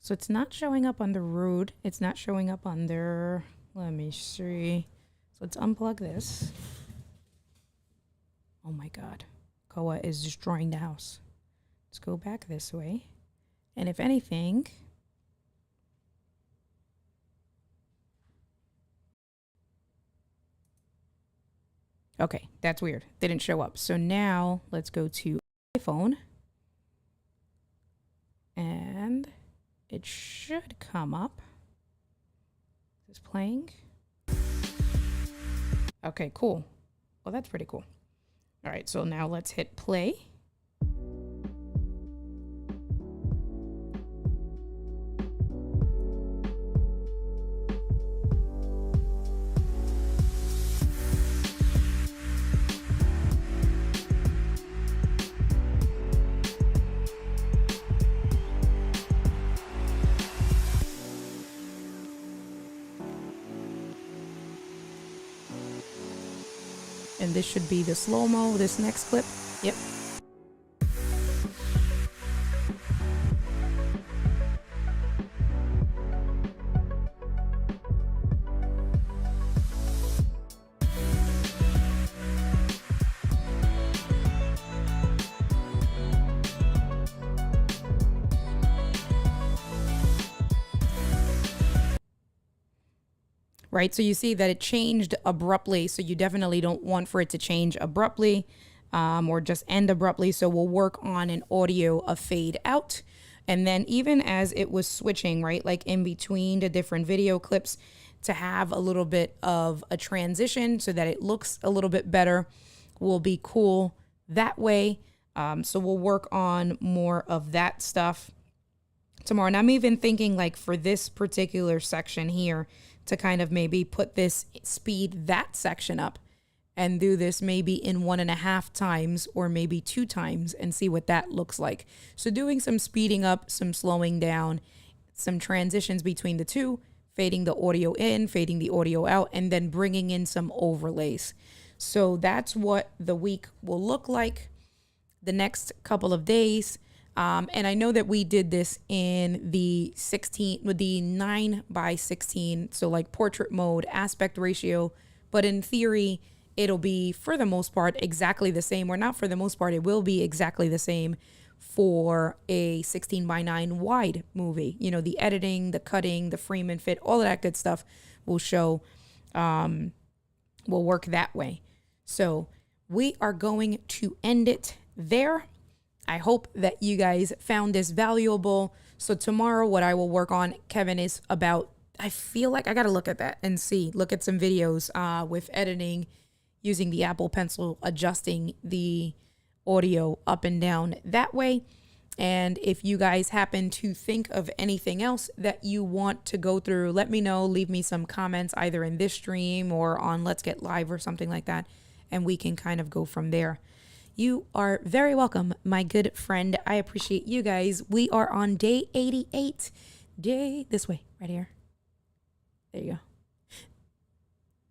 So it's not showing up under root. It's not showing up under, let me see. So let's unplug this. Oh my God. Koa is destroying the house. Let's go back this way. And if anything, okay, that's weird. They didn't show up. So now let's go to iPhone. And it should come up. Is this playing? Okay, cool. Well, that's pretty cool. All right, so now let's hit play. And this should be the slow-mo, this next clip. Yep. Right, so you see that it changed abruptly, so you definitely don't want for it to change abruptly or just end abruptly. So we'll work on an audio of fade out. And then even as it was switching, right, like in between the different video clips, to have a little bit of a transition so that it looks a little bit better will be cool that way. So we'll work on more of that stuff tomorrow. And I'm even thinking like for this particular section here, to kind of maybe put this, speed that section up and do this maybe in 1.5 times or maybe 2 times and see what that looks like. So doing some speeding up, some slowing down, some transitions between the two, fading the audio in, fading the audio out, and then bringing in some overlays. So that's what the week will look like the next couple of days. And I know that we did this in the 16 with the 9:16, so like portrait mode, aspect ratio, but in theory, it'll be for the most part exactly the same, or not for the most part, it will be exactly the same for a 16:9 wide movie. You know, the editing, the cutting, the frame and fit, all of that good stuff will show, will work that way. So we are going to end it there. I hope that you guys found this valuable. So tomorrow, what I will work on, Kevin, is about, I feel like I got to look at that and look at some videos with editing, using the Apple Pencil, adjusting the audio up and down that way. And if you guys happen to think of anything else that you want to go through, let me know. Leave me some comments either in this stream or on Let's Get Live or something like that. And we can kind of go from there. You are very welcome, my good friend. I appreciate you guys. We are on day 88. This way, right here. There you go.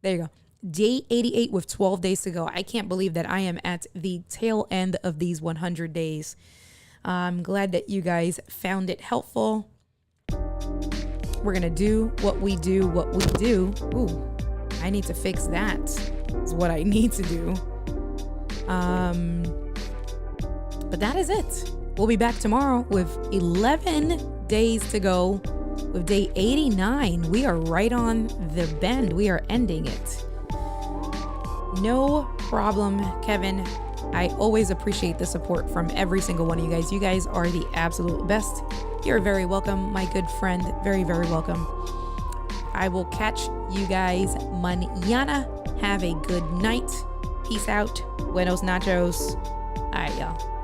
There you go. Day 88 with 12 days to go. I can't believe that I am at the tail end of these 100 days. I'm glad that you guys found it helpful. We're going to do what we do. Ooh, I need to fix that. Is what I need to do. But that is it. We'll be back tomorrow with 11 days to go. With day 89, we are right on the bend. We are ending it. No problem, Kevin. I always appreciate the support from every single one of you guys. You guys are the absolute best. You're very welcome, my good friend. Very, very welcome. I will catch you guys mañana. Have a good night. Peace out. Buenos nachos. All right, y'all.